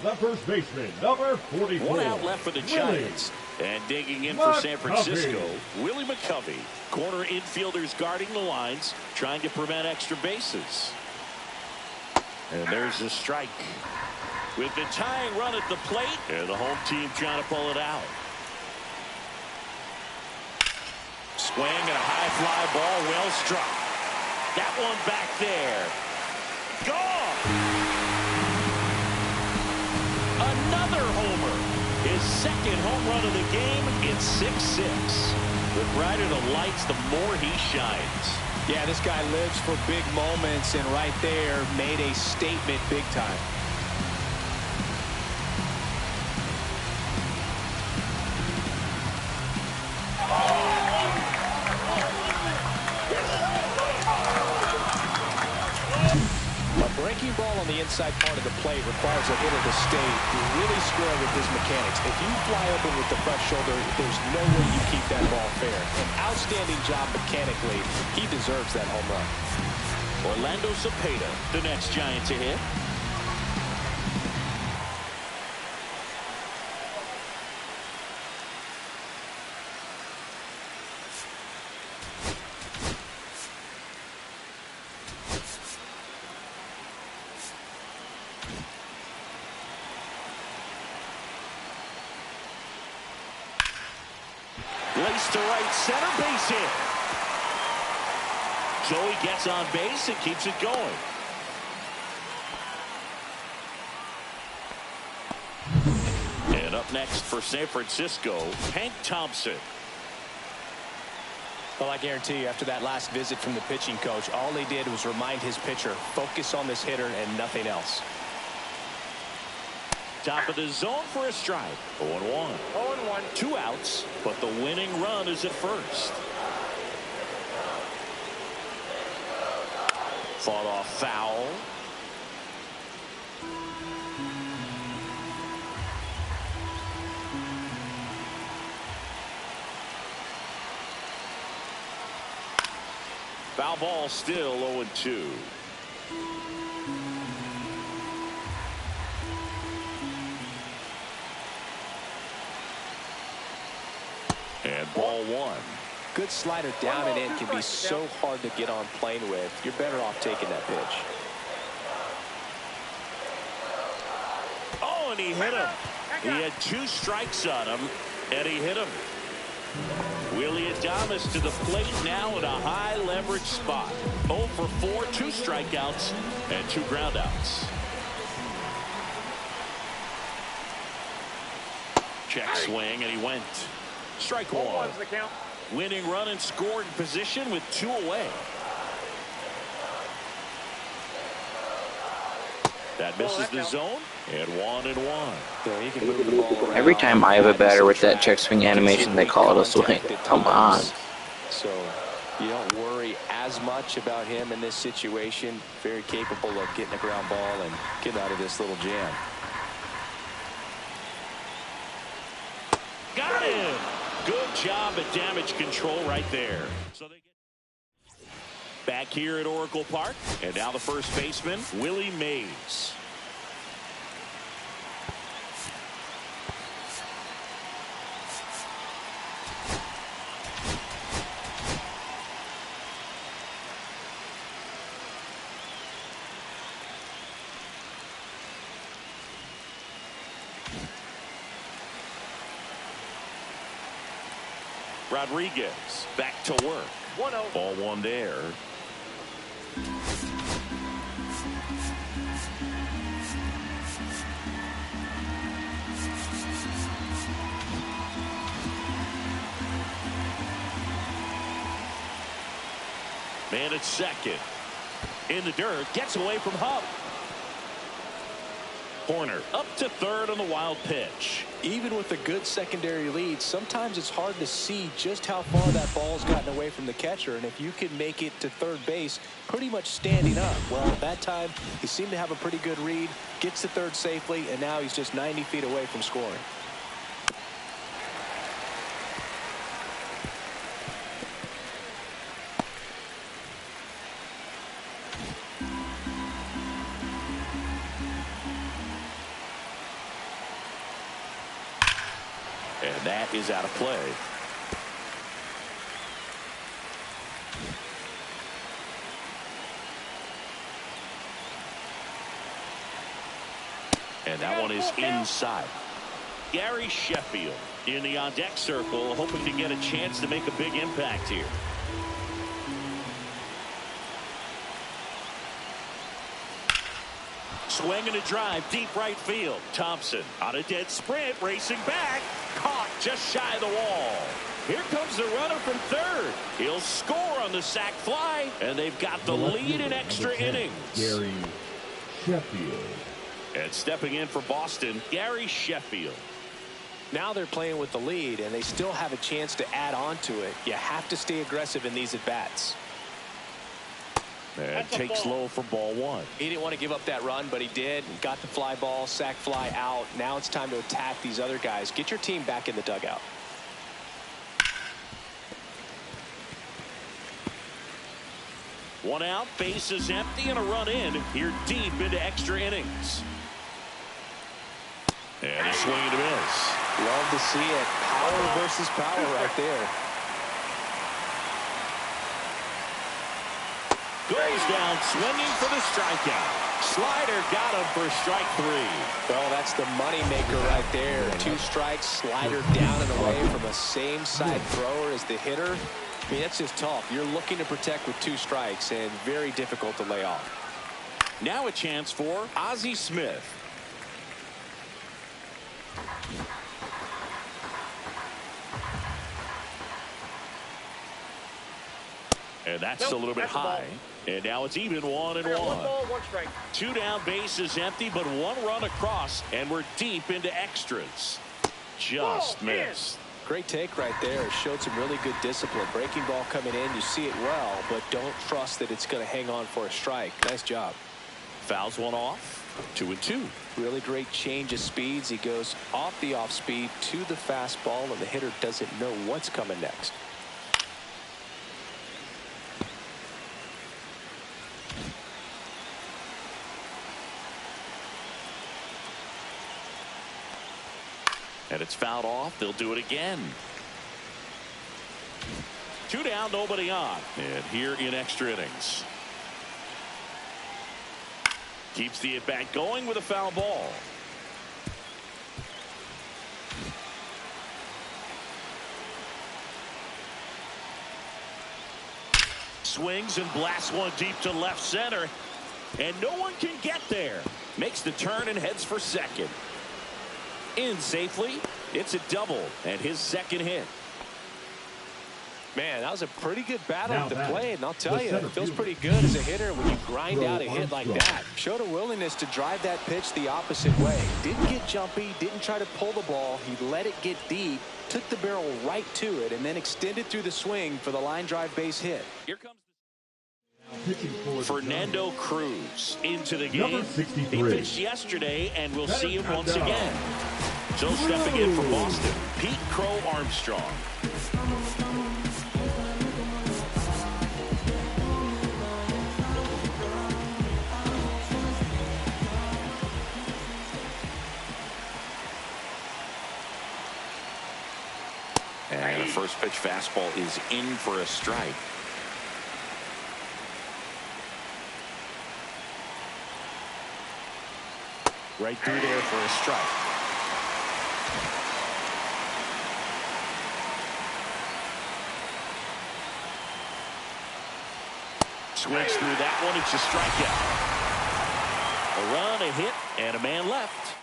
The first baseman, number 44. 1 out left for the Giants. And digging in for San Francisco, Willie McCovey. Corner infielders guarding the lines, trying to prevent extra bases. And there's a strike. With the tying run at the plate, and the home team trying to pull it out. Swing and a high fly ball, well struck. That one back there. Gone. Another homer. His second home run of the game. It's 6-6. The brighter the lights, the more he shines. Yeah, this guy lives for big moments, and right there made a statement big time. Breaking ball on the inside part of the plate requires a hitter to stay really square with his mechanics. If you fly open with the front shoulder, there's no way you keep that ball fair. An outstanding job mechanically. He deserves that home run. Orlando Cepeda, the next Giant to hit. Laced to right center, base hit. Joey gets on base and keeps it going. And up next for San Francisco, Hank Thompson. Well, I guarantee you, after that last visit from the pitching coach, all he did was remind his pitcher, focus on this hitter and nothing else. Top of the zone for a strike. 0-1. 0-1. 2 outs, but the winning run is at first. Fought off foul. Foul ball, still 0-2. And ball 1. Good slider down and in can be so hard to get on plane with. You're better off taking that pitch. Oh, and he hit him. He had 2 strikes on him, and he hit him. Willie Adames to the plate now in a high leverage spot. 0 for 4, 2 strikeouts, and 2 groundouts. Check swing, and he went. Strike 1. The count. Winning run in scoring position with 2 away. That misses the zone, and 1-1. Yeah, he can move the ball around. Every time I have a batter with that check swing animation, they call it a swing. Come on. So you don't worry as much about him in this situation. Very capable of getting a ground ball and getting out of this little jam. Got him. Good job at damage control right there. So they get back here at Oracle Park, and now the first baseman, Willie Mays. Rodriguez back to work. 1-0. Ball 1 there. Man at second. In the dirt. Gets away from Hub. Corner up to third on the wild pitch. Even with a good secondary lead, sometimes it's hard to see just how far that ball's gotten away from the catcher. And if you can make it to third base pretty much standing up, well, at that time, he seemed to have a pretty good read, gets to third safely, and now he's just 90 feet away from scoring. And that is out of play. And that one is inside. Gary Sheffield in the on-deck circle, hoping to get a chance to make a big impact here. Swing and a drive, deep right field. Thompson on a dead sprint, racing back. Caught just shy of the wall. Here comes the runner from third. He'll score on the sac fly, and they've got the lead in extra innings. Gary Sheffield. And stepping in for Boston, Gary Sheffield. Now they're playing with the lead, and they still have a chance to add on to it. You have to stay aggressive in these at-bats. And takes low for ball 1. He didn't want to give up that run, but he did. Got the fly ball, sac fly out. Now it's time to attack these other guys. Get your team back in the dugout. One out, base is empty, and a run in here deep into extra innings. And a swing and a miss. Love to see it. Power versus power right there. Goes down swinging for the strikeout. Slider got him for strike 3. Well, that's the money maker right there. 2 strikes, slider down and away from a same side thrower as the hitter. I mean, that's just tough. You're looking to protect with 2 strikes and very difficult to lay off. Now a chance for Ozzie Smith. And that's a little bit high. And now it's even 1-1. 1 ball, 1 strike. 2 down, bases empty, but 1 run across, and we're deep into extras. Just missed. Great take right there. Showed some really good discipline. Breaking ball coming in, you see it well, but don't trust that it's going to hang on for a strike. Nice job. Fouls one off. 2-2. Really great change of speeds. He goes off the off speed to the fastball, and the hitter doesn't know what's coming next. And it's fouled off. They'll do it again. 2 down, nobody on. And here in extra innings. Keeps the at-bat going with a foul ball. Swings and blasts one deep to left center. And no one can get there. Makes the turn and heads for second. In safely. It's a double and his second hit. Man, that was a pretty good battle at the plate, and I'll tell you, it feels pretty good as a hitter when you grind out a hit like that. Showed a willingness to drive that pitch the opposite way. Didn't get jumpy, didn't try to pull the ball. He let it get deep, took the barrel right to it, and then extended through the swing for the line drive base hit. Here comes Fernando Cruz into the game. He pitched yesterday, and we'll see him once again. So stepping in for Boston, Pete Crow Armstrong. And the first pitch fastball is in for a strike. Right through there for a strike. Swings through that one. It's a strikeout. A run, a hit, and a man left.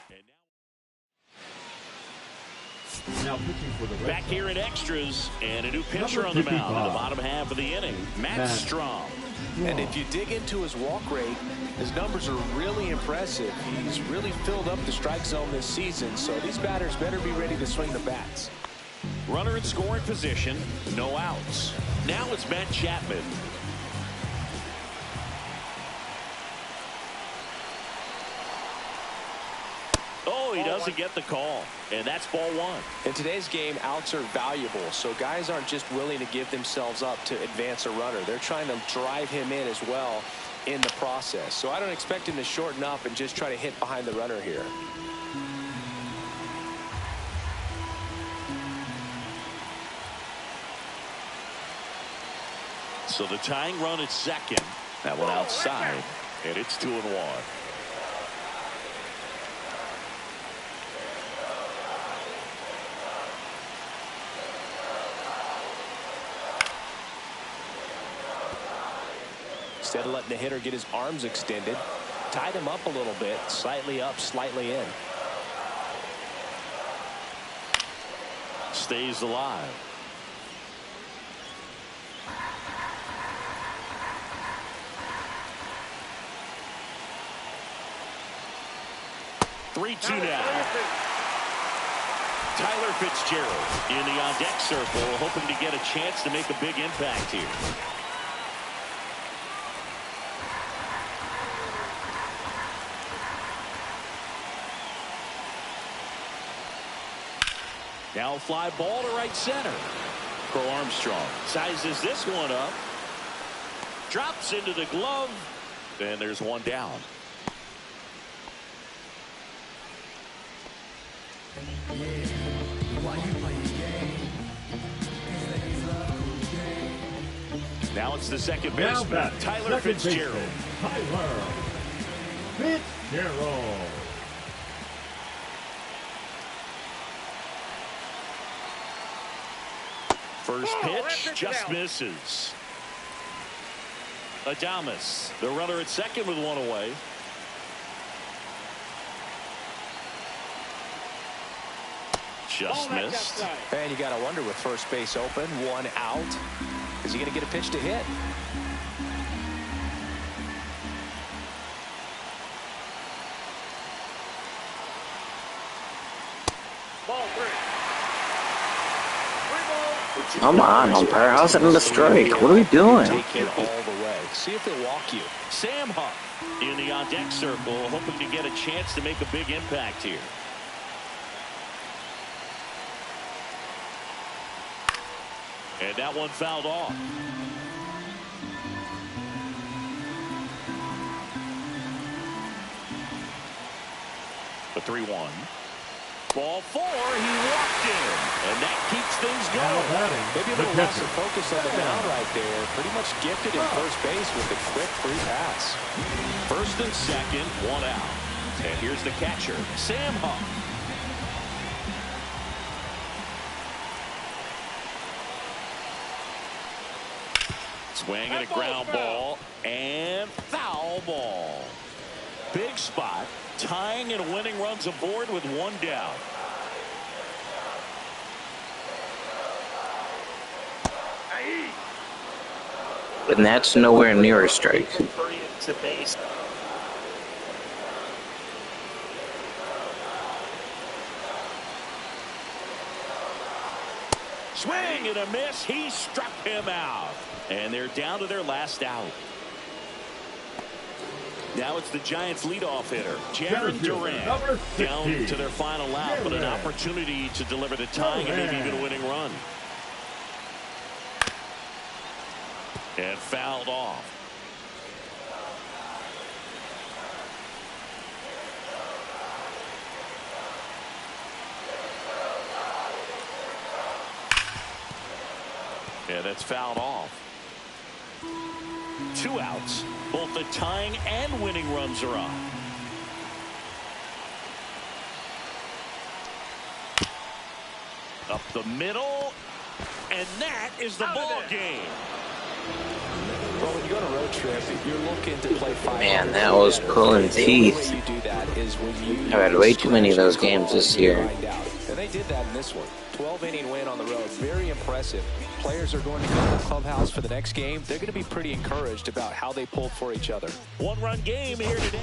Now pitching for the Red Back Sox. here in extras, and a new pitcher on the mound in the bottom half of the inning, Matt Strom. And if you dig into his walk rate, his numbers are really impressive. He's really filled up the strike zone this season, so these batters better be ready to swing the bats. Runner in scoring position, no outs. Now it's Matt Chapman. Oh, he doesn't get the call, and that's ball 1. In today's game, outs are valuable, so guys aren't just willing to give themselves up to advance a runner. They're trying to drive him in as well in the process. So I don't expect him to shorten up and just try to hit behind the runner here. So the tying run at second. That one outside, and it's 2-1. Instead of letting the hitter get his arms extended, tied him up a little bit, slightly up, slightly in. Stays alive. Three-two now. Tyler Fitzgerald in the on-deck circle, hoping to get a chance to make a big impact here. Now a fly ball to right center. Crow Armstrong sizes this one up. Drops into the glove. And there's one down. Now it's the second Now baseman, batting, Tyler second Fitzgerald. baseman, Tyler Fitzgerald. First pitch just misses. Adames, the runner at second with one away. Just missed. And you got to wonder with first base open, one out. Is he going to get a pitch to hit? Ball three. Come on, umpire. How's it not a strike? What are we doing? Take it all the way. See if they'll walk you. Sam Huff in the on-deck circle, hoping to get a chance to make a big impact here. And that one fouled off. The 3-1. Ball four, he walked in, and that keeps things going. Maybe a little loss of focus on the mound right there. Pretty much gifted at first base with a quick free pass. First and second, one out. And here's the catcher, Sam Huff. Swing and a ground ball and foul ball. Big spot, tying and winning runs aboard with one down. And that's nowhere near a strike. To base. Swing and a miss. He struck him out. And they're down to their last out. Now it's the Giants leadoff hitter, Jaron Durant, down to their final out, but an opportunity to deliver the tying and maybe even a winning run. And fouled off. Yeah, that's fouled off. 2 outs. Both the tying and winning runs are on. Up the middle, and that is the ball game. Well, when you go on a road trip, you're looking to play 5. Man, that was pulling teeth. You do that is when you I've had way too many of those games this year. And they did that in this one. 12-inning win on the road. Very impressive. Players are going to go to the clubhouse for the next game. They're going to be pretty encouraged about how they pulled for each other. One-run game here today.